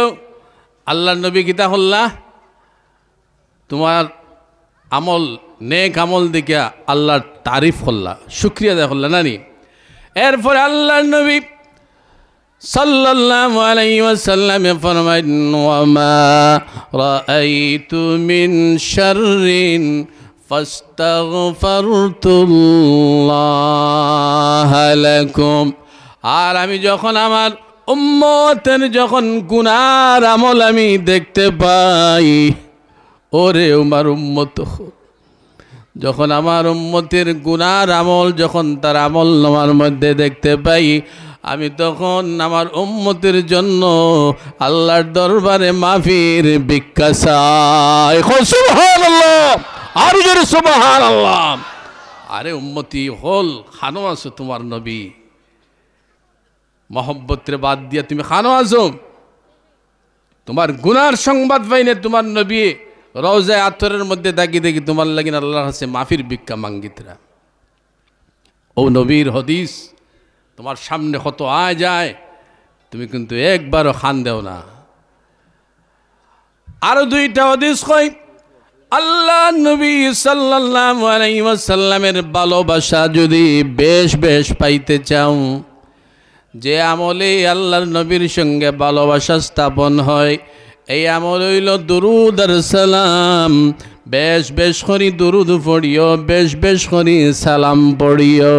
আল্লাহর নবী কিতাবুল্লাহ তোমার আমল নেক আমল দিকে আল্লাহর তারিফ করলা, শুকরিয়া আদায় করলা নানি। এরপরে আল্লাহর নবী সাল্লাল্লাহু আলাইহি ওয়াসাল্লাম ফরমায়েন ওয়ামা রাআইতু মিন শাররিন ফাস্তাগফারতুল্লাহ লাকুম। আর আমি যখন আমার উম্মতের যখন গুনার আমল আমি দেখতে পাই, ওরে আমার উম্মত, যখন আমার উম্মতের গুনার আমল যখন তার আমল নামার মধ্যে দেখতে পাই, আমি তখন আমার উম্মতের জন্য আল্লাহর দরবারে মাফির ভিক্ষা চাই। সুবহানাল্লাহ। আর জোরে সুবহানাল্লাহ। আরে উম্মতি হল খানো আছো তোমার নবী, মহব্বতের বাদ দিয়া তুমি খানো আছো, তোমার গুনার সংবাদ পাইনে তোমার নবী রওজায় আতরের মধ্যে দাগি দেখি তোমার লাগিন আল্লাহর কাছে মাফির ভিক্ষা মাঙ্গিতরা। ও নবীর হদিস তোমার সামনে কত আয় যায়, তুমি কিন্তু একবারও খান দেও না। আরো দুইটা হদিস কই, আল্লাহ নবী সাল্লাল্লাহু আলাইহি ওয়াসাল্লামের ভালোবাসা যদি বেশ বেশ পাইতে চাও, যে আমলে আল্লাহর নবীর সঙ্গে ভালোবাসা স্থাপন হয়, এই আমল হইল দুরুদ আর সালাম। বেশ বেশ করি দুরুদ পড়িও, বেশ বেশ করি সালাম পড়িও।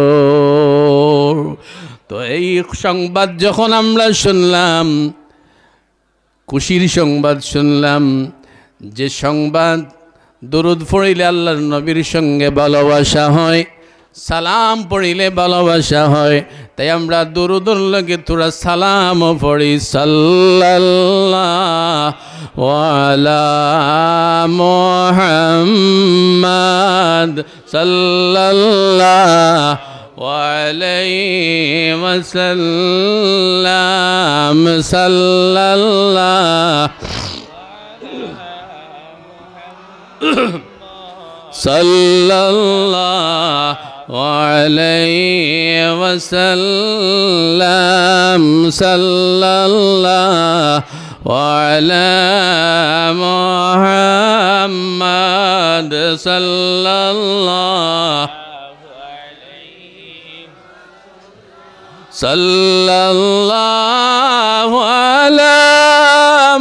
তো এই সংবাদ যখন আমরা শুনলাম, খুশির সংবাদ শুনলাম, যে সংবাদ দুরুদ পড়িলে আল্লাহর নবীর সঙ্গে ভালোবাসা হয়, সালাম পড়িলে ভালোবাসা হয়, তাই আমরা দুরুদের লগে তোরা সালামও পড়ি। সাল্লাল্লাহু আলা মুহাম্মাদ সাল্লাল্লাহু আলাইহি ওয়াসাল্লাম সাল্লাল্লাহু আলাইহি ওয়াসাল্লাম সাল্লাল্লাহু আলা মুহাম্মাদ সাল্লাল্লাহু আলা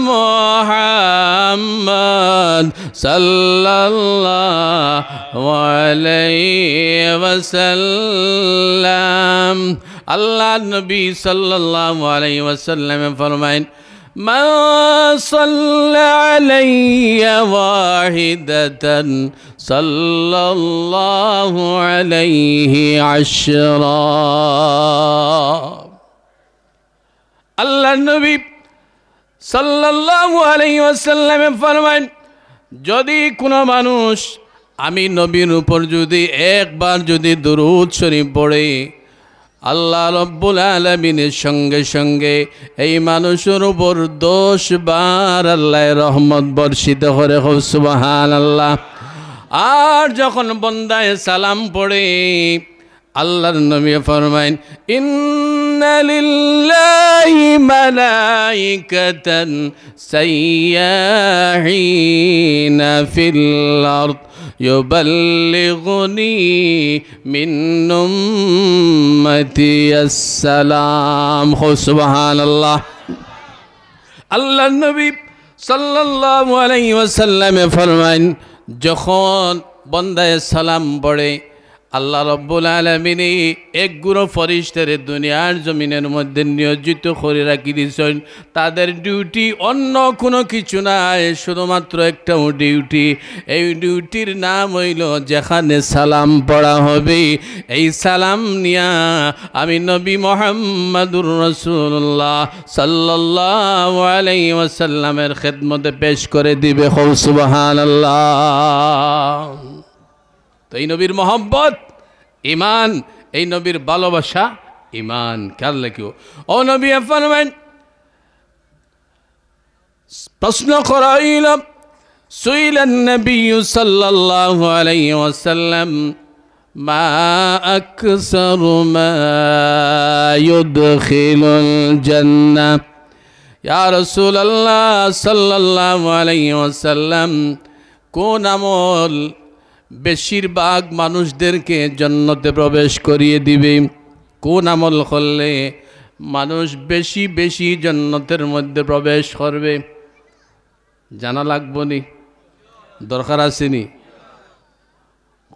মুহাম্মাদ সাল্লাল্লাহু আলাইহি ওয়াসাল্লাম। আল্লাহ নবী সাল্লাল্লাহু আলাইহি ওয়াসাল্লাম ফরমায়েন, মান সাল্লা আলাইয়া ওয়াহিদাতান সাল্লাল্লাহু আলাইহি আশরা। আল্লাহ নবী সাল্লাল্লাহু আলাইহি ওয়াসাল্লাম ফরমায়েন, যদি কোনো মানুষ আমি নবীর উপর যদি একবার যদি দুরূদ শরীফ পড়ে, আল্লাহ রব্বুল আলামিনের সঙ্গে সঙ্গে এই মানুষের উপর 10 বার আল্লাহ রহমত বর্ষিত করে। সুবহানাল্লাহ। আর যখন বন্দায় সালাম পড়ে, আল্লাহর নবী ফরমায়েন, ইন্না লিল্লাহি মালাইকাতান সাইয়াহিনা ফিল আরদ يبلغني من أمتي السلام سبحان الله আল্লাহ নবী সাল্লাল্লাহু আলাইহি ওয়াসাল্লামে ফরমান যখন বান্দায়ে সালাম পড়ে আল্লাহ রব্বুল আলামিন এক গুরু ফেরেশতারে দুনিয়ার জমিনের মধ্যে নিয়োজিত করে রাখি দিয়েছেন তাদের ডিউটি অন্য কোনো কিছু নাই শুধুমাত্র একটা ডিউটি এই ডিউটির নাম হইল যেখানে সালাম পড়া হবে এই সালাম নিয়া আমি নবী মুহাম্মদুর রাসূলুল্লাহ সাল্লাল্লাহু আলাইহি ওয়াসাল্লামের খেদমতে পেশ করে দিবে সুবহানাল্লাহ তো এই নবীর মহব্বত ঈমান এই নবীর ভালোবাসা ঈমান খেয়াল রাখিও ও নবী ফরমান প্রশ্ন করা হইল সুইলান নবী সাল্লাল্লাহু আলাইহি ওয়াসাল্লাম মা আকসারু মা ইউদখিলুল জান্নাহ ইয়া রাসূলুল্লাহ সাল্লাল্লাহু আলাইহি ওয়াসাল্লাম কোন আমল বেশিরভাগ মানুষদেরকে জান্নাতে প্রবেশ করিয়ে দিবে কোন আমল করলে মানুষ বেশি বেশি জান্নাতের মধ্যে প্রবেশ করবে জানা লাগবো নি দরকার আছে নি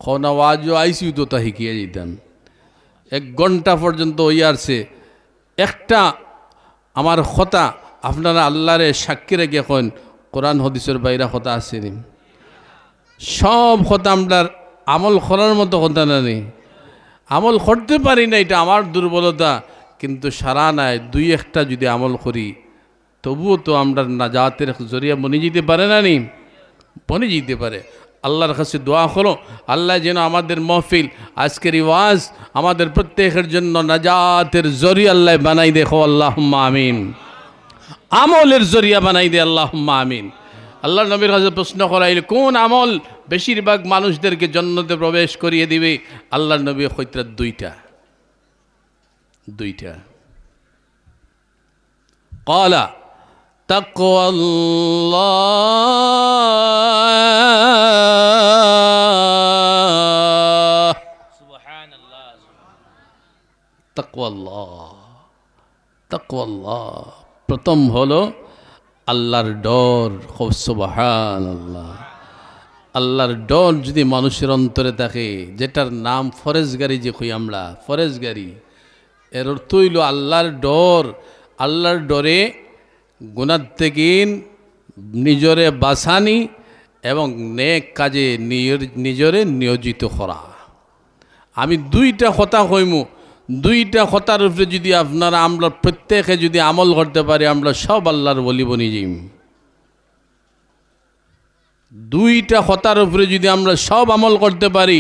কোন আওয়াজও আইসি তো তা শিখিয়ে দিতাম 1 ঘন্টা পর্যন্ত ওই আসছে একটা আমার কথা আপনারা আল্লাহরে সাক্ষী রেখে এখন কোরআন হাদিসের বাইরে কথা আসেনি সব কথা আমরা আমল করার মতো কথা না নেই আমল করতে পারি না এটা আমার দুর্বলতা কিন্তু সারা নাই 2-1টা যদি আমল করি তবুও তো আমরা নাজাতের জরিয়া বনে যেতে পারে না নি বনে যেতে পারে আল্লাহর কাছে দোয়া করো আল্লাহ যেন আমাদের মাহফিল আজকের ওয়াজ আমাদের প্রত্যেকের জন্য নাজাতের জরিয়া আল্লাহ বানাই দেখো আল্লাহুম্মা আমিন আমলের জরিয়া বানাই দে আল্লাহুম্মা আমিন আল্লাহ নবীর কাছে প্রশ্ন করাইল কোন আমল বেশিরভাগ মানুষদেরকে জান্নাতে প্রবেশ করিয়ে দিবে আল্লাহ নবী কইতা দুইটা ক্বালা তাকওয়াল্লাহ সুবহানাল্লাহ তাকওয়াল্লাহ প্রথম হলো আল্লাহর ডর সুবহানাল্লাহ আল্লাহর ডর যদি মানুষের অন্তরে থাকে যেটার নাম ফরেজগারি যে কই আমরা ফরেজগারি এর অর্থ হইল আল্লাহর ডর আল্লাহর ডরে গুনাহ থেকে নিজরে বাঁচানি এবং নেক কাজে নিজরে নিয়োজিত করা আমি 2টা কথা কইমু 2টা কথার উপরে যদি আপনারা আমরা প্রত্যেকে যদি আমল করতে পারি আমরা সব আল্লাহর ওলি বনি যাইম 2টা কথার উপরে যদি আমরা সব আমল করতে পারি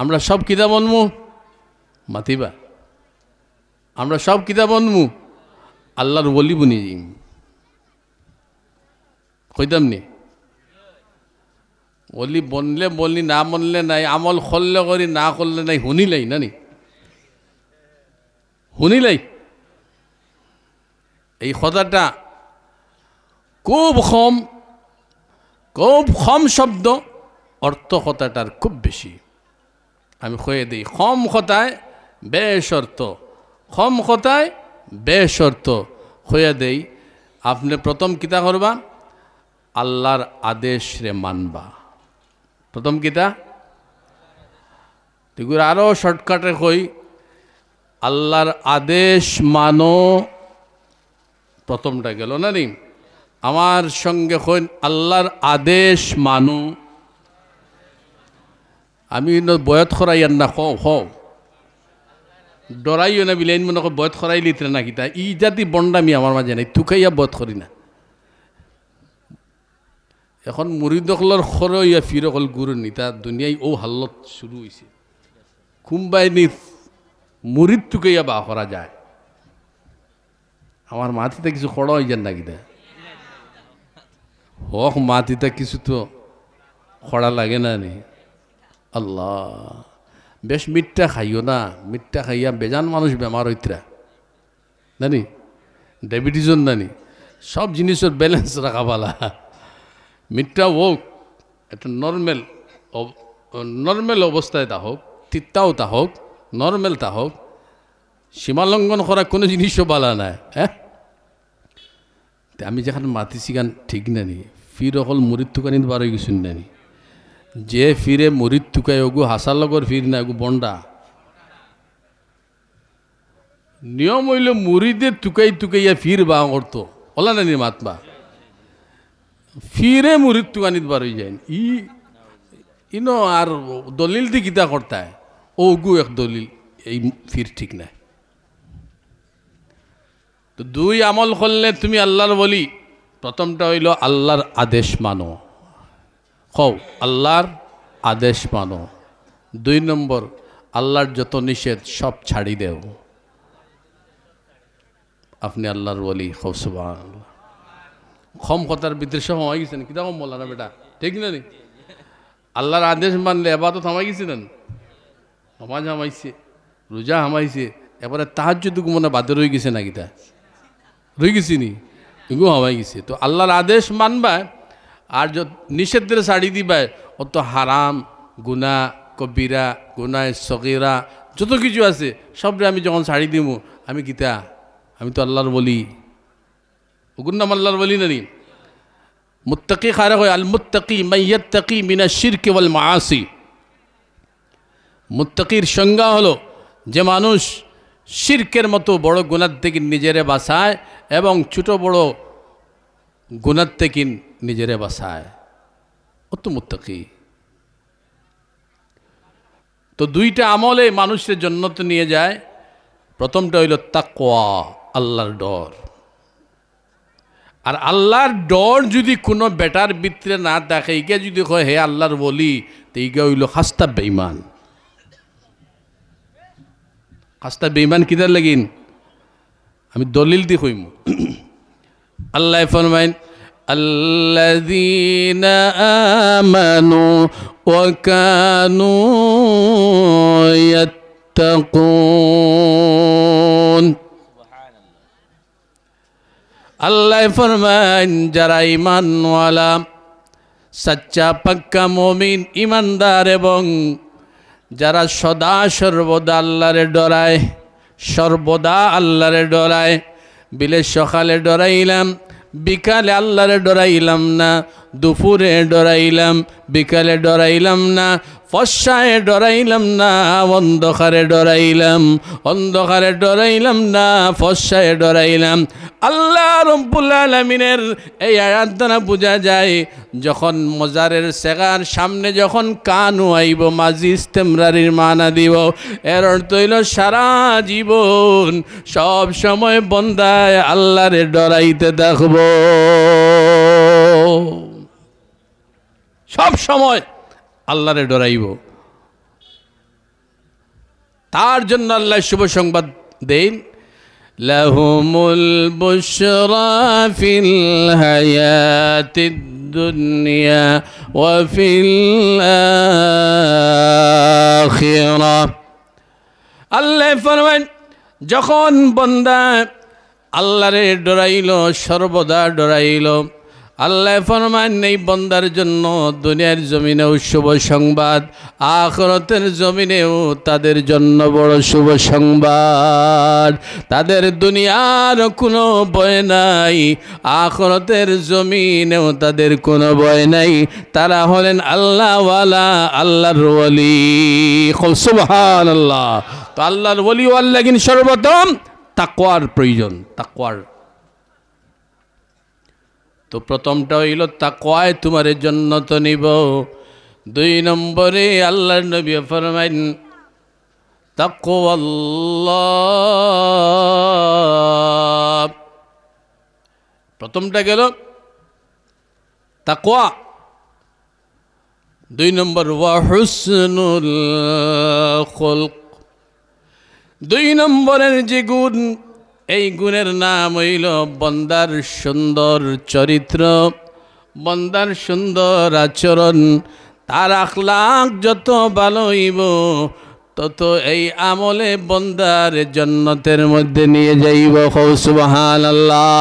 আমরা সব কিতাব বনমু মাতিবা আমরা সব কিতাব বনমু আল্লাহর ওলি বনি যাইম কইতাম নি ওলি বনলে বললি না বনলে নাই আমল করলে করি না করলে নাই শুনিলাই না নি শুনিলাই এই কথাটা খুব কম শব্দ অর্থ কথাটার খুব বেশি আমি কয়ে দিই কম কথায় বেশ অর্থ কম কথায় বেশ অর্থ কয়ে দেই আপনি প্রথম কিতা করবা আল্লাহর আদেশ রে মানবা প্রথম কিতা তুই আরো শর্টকাটে কই আল্লাহর আদেশ মানো প্রথমটা গেল না নি আমার সঙ্গে কইন আল্লাহর আদেশ মানো আমি বয়ত খরাইয়ার না খাও ডরাইও না বিলাইন মনে বয়ত খরাই লিতে না কিতা ই জাতি বন্ডামি আমার মাঝে নাই তুকাইয়া বয়ত করি না এখন মুরিদকলর খরইয়া ফিরকল গুরু নিতা দুনিয়ায় ও হাল্লত শুরু হয়েছে কুম্বাই নি মুরিদ তুকাইয়া বা করা যায় আমার মাটিতে কিছু খড়া হয়ে যান না কিতা হোক মাটিতে কিছু তো খড়া লাগে না নি আল্লাহ বেশ মিঠটা খাইও না মিঠটা খাইয়া বেজান মানুষ বেমার হইতরা নানি ডায়াবেটিসন নানি সব জিনিসের ব্যালেন্স রাখা ভালা মিঠটা হোক একটা নর্মাল নর্মেল অবস্থায় তা হোক, তিত্তাও তা হোক, নর্মেল তা হোক, সীমালঙ্ঘন করা কোনো জিনিসও বালা নাই। হ্যাঁ, আমি যেখানে মাতিছি গান ঠিক নানি, ফির অকল মরিদ তুকানিত বার হয়ে গেছুন নানি। যে ফিরে মরিদ তুকায় ওগু হাসার লগর ফির না, ওগু বন্ডা। নিয়ম হইল মুরিদে তুকাই তুকাইয়া ফির বা করতো ওলা নানি মাতবা, ফিরে মুরিদ তুকানিত বার হয়ে যায়। ইনো আর দলিল দি গীতা করতায় ওগু এক দলিল, এই ফির ঠিক নাই। তো দুই আমল করলে তুমি আল্লাহর বলি। প্রথমটা হইল আল্লাহর আদেশ মানো, কও আল্লাহর আদেশ মানো। 2 নম্বর আল্লাহর যত নিষেধ সব ছাড়ি দেও, আপনি আল্লাহর বলি। কও সুবহানাল্লাহ। কম কথার ভিতরে সব হয়ে গেছেন, কিতা কম বললা না বেটা, ঠিক না? আল্লাহর আদেশ মানলে ইবাদত হামাই গেছিলেন, নামাজ হামাইছে, রোজা হামাইছে, এবারে তাহাজ্জুদ মনে বাদে রয়ে গেছে না, কিতা রয়ে গেছি নি, এগুলো হামাই গেছে। তো আল্লাহর আদেশ মানবা, আর যত নিষেধের ছাড়ি দিবা, অত হারাম গুনাহ কবিরা গুনাহ সগীরা যত কিছু আছে সবরে আমি যখন ছাড়ি দিব, আমি কিতা, আমি তো আল্লাহর বলি। ওগুর নাম আল্লাহর বলি নানি। মুত্তাকি খারা হয়, আল মুত্তাকি মাইয়াত্তাকি মিনাশ শিরকি ওয়াল মাআসি। মুত্তাকির সংজ্ঞা হলো যে মানুষ শিরকের মতো বড় গুনাহ থেকে নিজেরে বাঁচায় এবং ছোট বড় গুনাহ থেকে নিজেরে বাঁচায়, ও তো মুত্তাকি। তো 2টা আমলে মানুষের জান্নাত নিয়ে যায়। প্রথমটা হইল তাকওয়া, আল্লাহর ডর। আর আল্লাহর ডর যদি কোনো বেটার ভিতরে না থাকে, ইকে যদি কয় হে আল্লাহর বলি, তো ইকে হইল খাস্তা বেঈমান। খাস্তা বেঈমান কিদার লাগিন, আমি দলিল দি কইমু। আল্লাহ ফরমাইন আল্লাযীনা আমানু ওয়া কানু ইয়াত্তাকুন। আল্লাহ ফরমাইন যারা ঈমানওয়ালা, সচ্চা পাক্কা মুমিন ঈমানদার এবং যারা সদা সর্বদা আল্লাহরে ডরায়, সর্বদা আল্লাহরে ডরায়। বিলে সকালে ডরাইলাম, বিকালে আল্লাহরে ডরাইলাম না, দুপুরে ডরাইলাম, বিকালে ডরাইলাম না, ফসায় ডরাইলাম না, অন্ধকারে ডরাইলাম, অন্ধকারে ডরাইলাম না, ফসায় ডরাইলাম। আল্লাহ রব্বুল আলামিনের এই আয়াত দ্বারা বোঝা যায়, যখন মজারের সেগার সামনে যখন কানু আইব, মাঝি ইস্তেমরারির মানা দিব। এর অর্থ হইল সারা জীবন সব সময় বন্দায় আল্লাহরে ডরাইতে থাকব, সব সময় আল্লাহরে ডরাইব। তার জন্য আল্লাহ শুভ সংবাদ দেন, লাহুমুল বুশরা ফিল হায়াতিদ দুনিয়া ওয়া ফিল আখিরাহ। আল্লাহ ফরমান, যখন বান্দা আল্লাহরে ডরাইল, সর্বদা ডরাইল, আল্লাহ ফরমান এই বন্দার জন্য দুনিয়ার জমিনেও শুভ সংবাদ, আখিরাতের জমিনেও তাদের জন্য বড় শুভ সংবাদ। তাদের দুনিয়ার কোনো ভয় নাই, আখিরাতের জমিনেও তাদের কোনো ভয় নাই। তারা হলেন আল্লাহওয়ালা, আল্লাহর ওয়ালি। সুবহানাল্লাহ। তো আল্লাহর ওয়ালি হওয়ার লাগিন সর্বপ্রথম তাকওয়ার প্রয়োজন, তাকওয়ার। তো প্রথমটা হইল তাকওয়ায় তোমার জান্নাত নিব। 2 নম্বরে আল্লাহর নবী ফরমাইন তাকওয়াল্লাহ। প্রথমটা গেল তাকওয়া, 2 নম্বর ওয়া হুসনুল খুলক। 2 নম্বরের যে গুণ, এই গুণের নাম হইল বন্দার সুন্দর চরিত্র, বন্দার সুন্দর আচরণ। তার আখলাক যত ভালো হইব, তত এই আমলে বন্দার জান্নাতের মধ্যে নিয়ে যাইব। সুবহানাল্লাহ।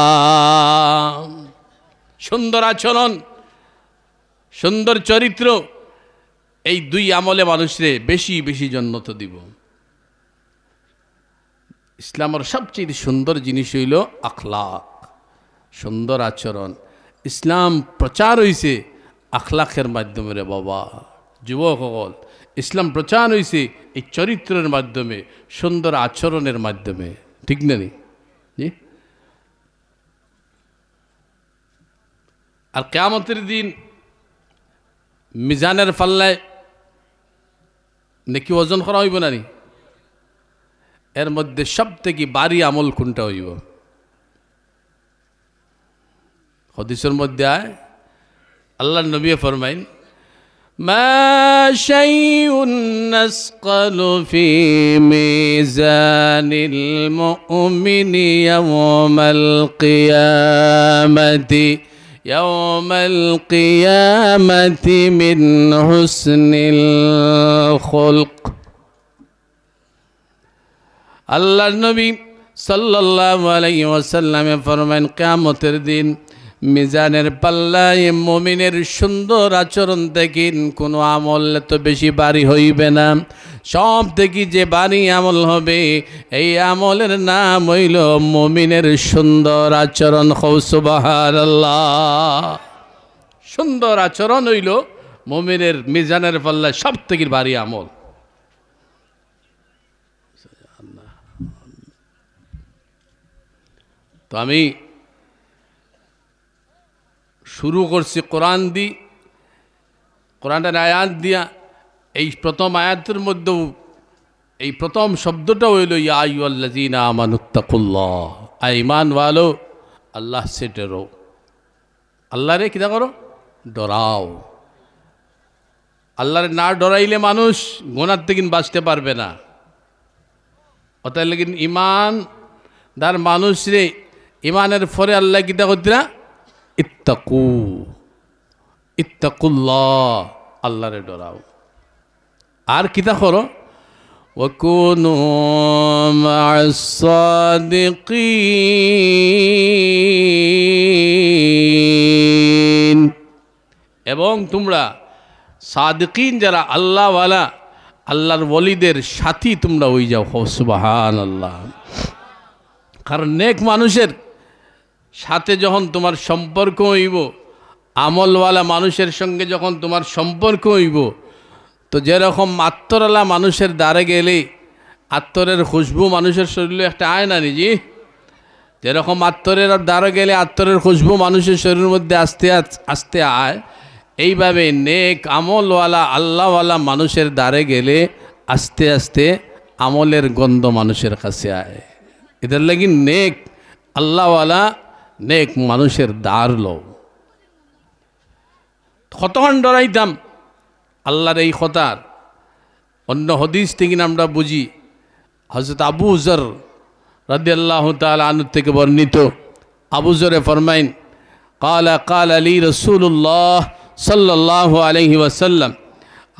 সুন্দর আচরণ, সুন্দর চরিত্র, এই দুই আমলে মানুষরে বেশি বেশি জন্নত দিব। ইসলামের সবচেয়ে সুন্দর জিনিস হইল আখলাক, সুন্দর আচরণ। ইসলাম প্রচার হইছে আখলাকের মাধ্যমে রে বাবা। যুবক সকল, ইসলাম প্রচার হইছে এই চরিত্রের মাধ্যমে, সুন্দর আচরণের মাধ্যমে, ঠিক না নি? জি। আর কিয়ামতের দিন মিজানের পাল্লায় নেকি ওজন করা হইব না নি? এর মধ্যে সব থেকে ভারী আমল কোনটা হইব? হাদিসের মধ্যে আয় আল্লাহর নবী ফরমাইন, মা শাইউন নাসকালু ফি মিজানিল মুমিনি ইয়াওমাল কিয়ামাতি মিন হুসনিল খুলক। আল্লাহর নবী সাল্লাল্লাহু আলাইহি ওয়াসাল্লামে ফরমায়েন, কিয়ামতের দিন মিজানের পাল্লায় মুমিনের সুন্দর আচরণ থেকে কোনো আমল তো বেশি ভারী হইবে না। সব থেকে যে ভারী আমল হবে এই আমলের নাম হইল মুমিনের সুন্দর আচরণ। সুবহানাল্লাহ। সুন্দর আচরণ হইল মুমিনের মিজানের পাল্লায় সব থেকে ভারী আমল। তো আমি শুরু করছি কোরআন দি, কোরআনের আয়াত দিয়া। এই প্রথম আয়াতের মধ্যেও এই প্রথম শব্দটা হইল ইয়া আইয়ুহাল্লাযীনা আমানুত্তাকুল্লাহ, ঈমান ওয়ালো আল্লাহ সে ডরো। আল্লাহরে কিনা করো? ডরাও। আল্লাহরে না ডরাইলে মানুষ গুনার থেকে বাঁচতে পারবে না। অতএব লেকিন ইমানদার মানুষ রে ইমানের পরে আল্লাহ কিতা করতে না? ইত্তাকুল্লাহ, আল্লাহরে ডরাও। আর কিতা করো? ওয়াকুনু মা'আস সাদিকিন, এবং তোমরা সাদিকিন যারা আল্লাহওয়ালা, আল্লাহর ওলিদের সাথী তোমরা হয়ে যাও। সুবহানাল্লাহ। কারণ নেক মানুষের সাথে যখন তোমার সম্পর্ক হইব, আমলওয়ালা মানুষের সঙ্গে যখন তোমার সম্পর্ক হইব, তো যেরকম আত্মরালা মানুষের দ্বারে গেলে আত্মরের খুশবু মানুষের শরীরে একটা আয় না নিজি, যেরকম আত্মরের দ্বারে গেলে আত্মরের খুশবু মানুষের শরীরের মধ্যে আস্তে আস্তে আয়, এইভাবে নেক আমলওয়ালা আল্লাহওয়ালা মানুষের দ্বারে গেলে আস্তে আস্তে আমলের গন্ধ মানুষের কাছে আয়। এদের লাগি নেক আল্লাহওয়ালা নেক মানুষের দ্বার লও। কতক্ষণ ডরাইতাম আল্লাহর এই কথার অন্য হাদিস থেকে আমরা বুঝি। হযরত আবু যর রাদিয়াল্লাহু তাআলা আনহু থেকে বর্ণিত, আবু যরে ফরমাইন, ক্বালা ক্বালা লি রাসূলুল্লাহ সাল্লাল্লাহু আলাইহি ওয়াসাল্লাম।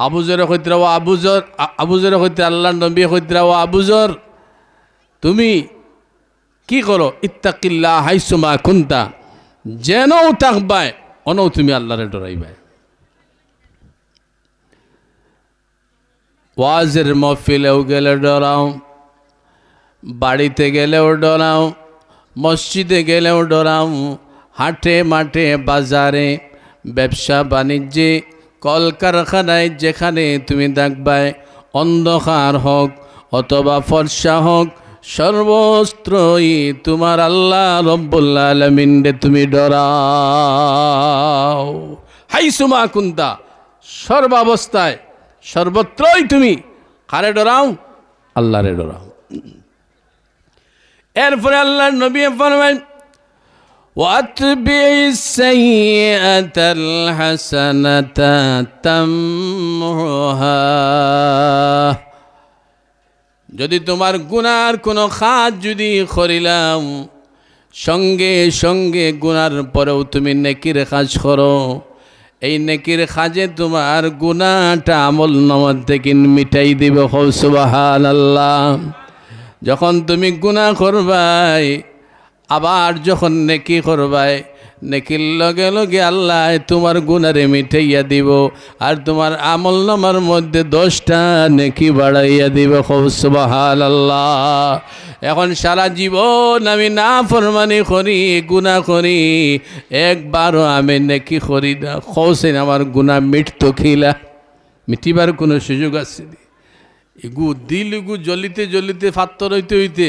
আবু যরে কইতরা, ও আবু যরে কইতরা আল্লাহর নবী কইতরা, ও আবু যর তুমি কি করো? ইত্তাকিল্লাহ হাইসুমা কুনতা, যেনও থাকবাই অনও তুমি আল্লাহরে ডরাইবাই। ওয়াজের মহফিলেও গেলে ডরাও, বাড়িতে গেলেও ডরাও, মসজিদে গেলেও ডরাও, হাটে মাঠে বাজারে ব্যবসা বাণিজ্যে কলকারখানায় যেখানে তুমি দেখবাই, অন্ধকার হোক অথবা ফর্সা হোক, সর্বত্রই তোমার আল্লাহ রব্বুল আলামিনকে তুমি ডরাও। হাইসুমা কুনতা, সর্বাবস্থায় সর্বত্রই তুমি কারে ডরাও? আল্লাহরে ডরাও। এরপরে আল্লাহর নবী ফরমায়, ওয়াতবি'is সাইয়্যাতাল হাসানাতা তামহুহা, যদি তোমার গুনার কোনো কাজ যদি করিলাম, সঙ্গে সঙ্গে গুনার পরেও তুমি নেকির কাজ করো, এই নেকির কাজে তোমার গুনাহটা আমলনামা থেকে মিটাই দিবে। সুবহানাল্লাহ। যখন তুমি গুনাহ করবাই, আবার যখন নেকি করবাই, নেকির লগে লগে আল্লাহ তোমার গুনারে মিটাইয়া দিব আর তোমার আমল নামার মধ্যে 10টা নেকি বাড়াইয়া দিব। খুব সুবহানাল্লাহ। এখন সারা জীবন আমি নাফরমানি করি, গুনাহ করি, একবারও আমি নেকি করি না। কৌছেন আমার গুনাহ মিটতো খিলা? মিটিবার কোনো সুযোগ আছে? এগু দিল এগু জ্বলিতে জ্বলিতে ফাত্তর হইতে হইতে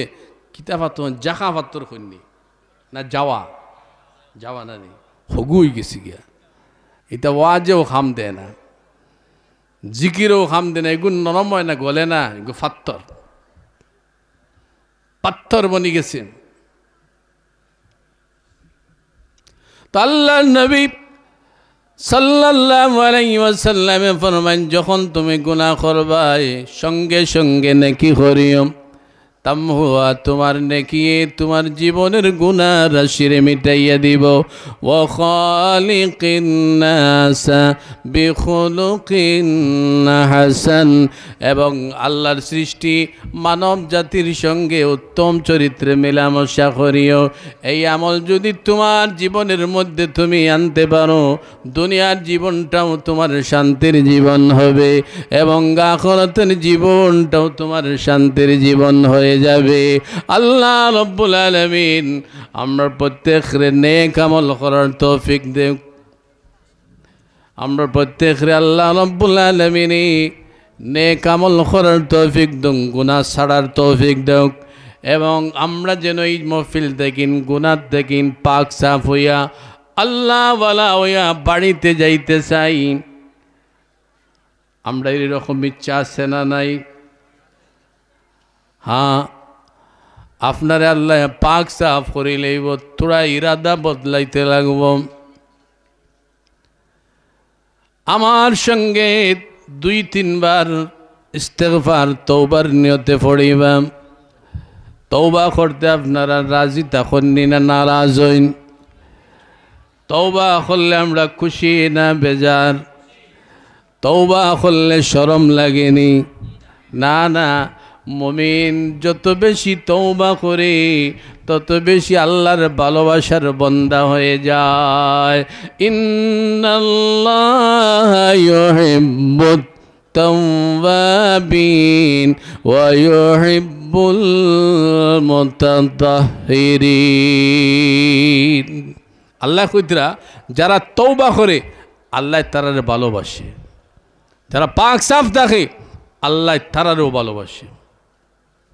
কিতা ফাত্তর জাখা ফাত্তর কইনি না যাওয়া যাওয়া না নি হগুই গেছি গিয়া। এটা ওয়াজেও খাম দেয় না, জিকিরও খাম দেয় না, এগুলো নরম হয় না, গলে না, এগুলো ফাত্তর পাত্থর বনি গেছে। তো আল্লাহর নবী সাল্লাল্লাহু আলাইহি ওয়াসাল্লামে ফরমান, যখন তুমি গুনাহ করবাই সঙ্গে সঙ্গে নেকি করিও। তামহুয়া তোমার নেকি তোমার জীবনের গুনাহ রাশিরে মিটাইয়া দিব। ওয়া খালিকিন নাসা বিখুলুকিন হাসান, এবং আল্লাহর সৃষ্টি মানব জাতির সঙ্গে উত্তম চরিত্রে মেলামেশা করিও। এই আমল যদি তোমার জীবনের মধ্যে তুমি আনতে পারো, দুনিয়ার জীবনটাও তোমার শান্তির জীবন হবে এবং আখিরাতের জীবনটাও তোমার শান্তির জীবন হয়ে যাবে। আল্লাহ রব্বুল আলামিন আমরা প্রত্যেকরে নেক আমল করার তৌফিক দেন। আমরা প্রত্যেকরে আল্লাহ রব্বুল আলামিন নেক আমল করার তৌফিক দেন, গুনাহ ছাড়ার তৌফিক দেন, এবং আমরা যেন এই মাহফিল দেখিন গুনাহ দেখিন পাক সাফ হইয়া আল্লাহ ওয়ালা হইয়া বাড়িতে যাইতে চাই। আমরা এরকম ইচ্ছা আছে না নাই? হ্যাঁ, আপনারে আল্লাহ পাক সাফ করে লইব, তোরা ইরাদা বদলাইতে লাগব। আমার সঙ্গে 2-3 বার ইস্তেগফার তওবার নিয়তে পড়িবা। তওবা করতে আপনারা রাজি থাকেননি না নারাজ হইন? তওবা করলে আমরা খুশি না বেজার? তওবা করলে শরম লাগেনি? না না, মুমিন যত বেশি তওবা করে তত বেশি আল্লাহর ভালোবাসার বান্দা হয়ে যায়। ইন্নাল্লাহা ইউহিব্বুত তাওয়াবিন ওয়া ইউহিব্বুল মুতাতাহহিরিন। আল্লাহ কইতরা যারা তওবা করে আল্লাহ তারারে ভালোবাসে, যারা পাক সাফ থাকে আল্লাহ তারারেও ভালোবাসে।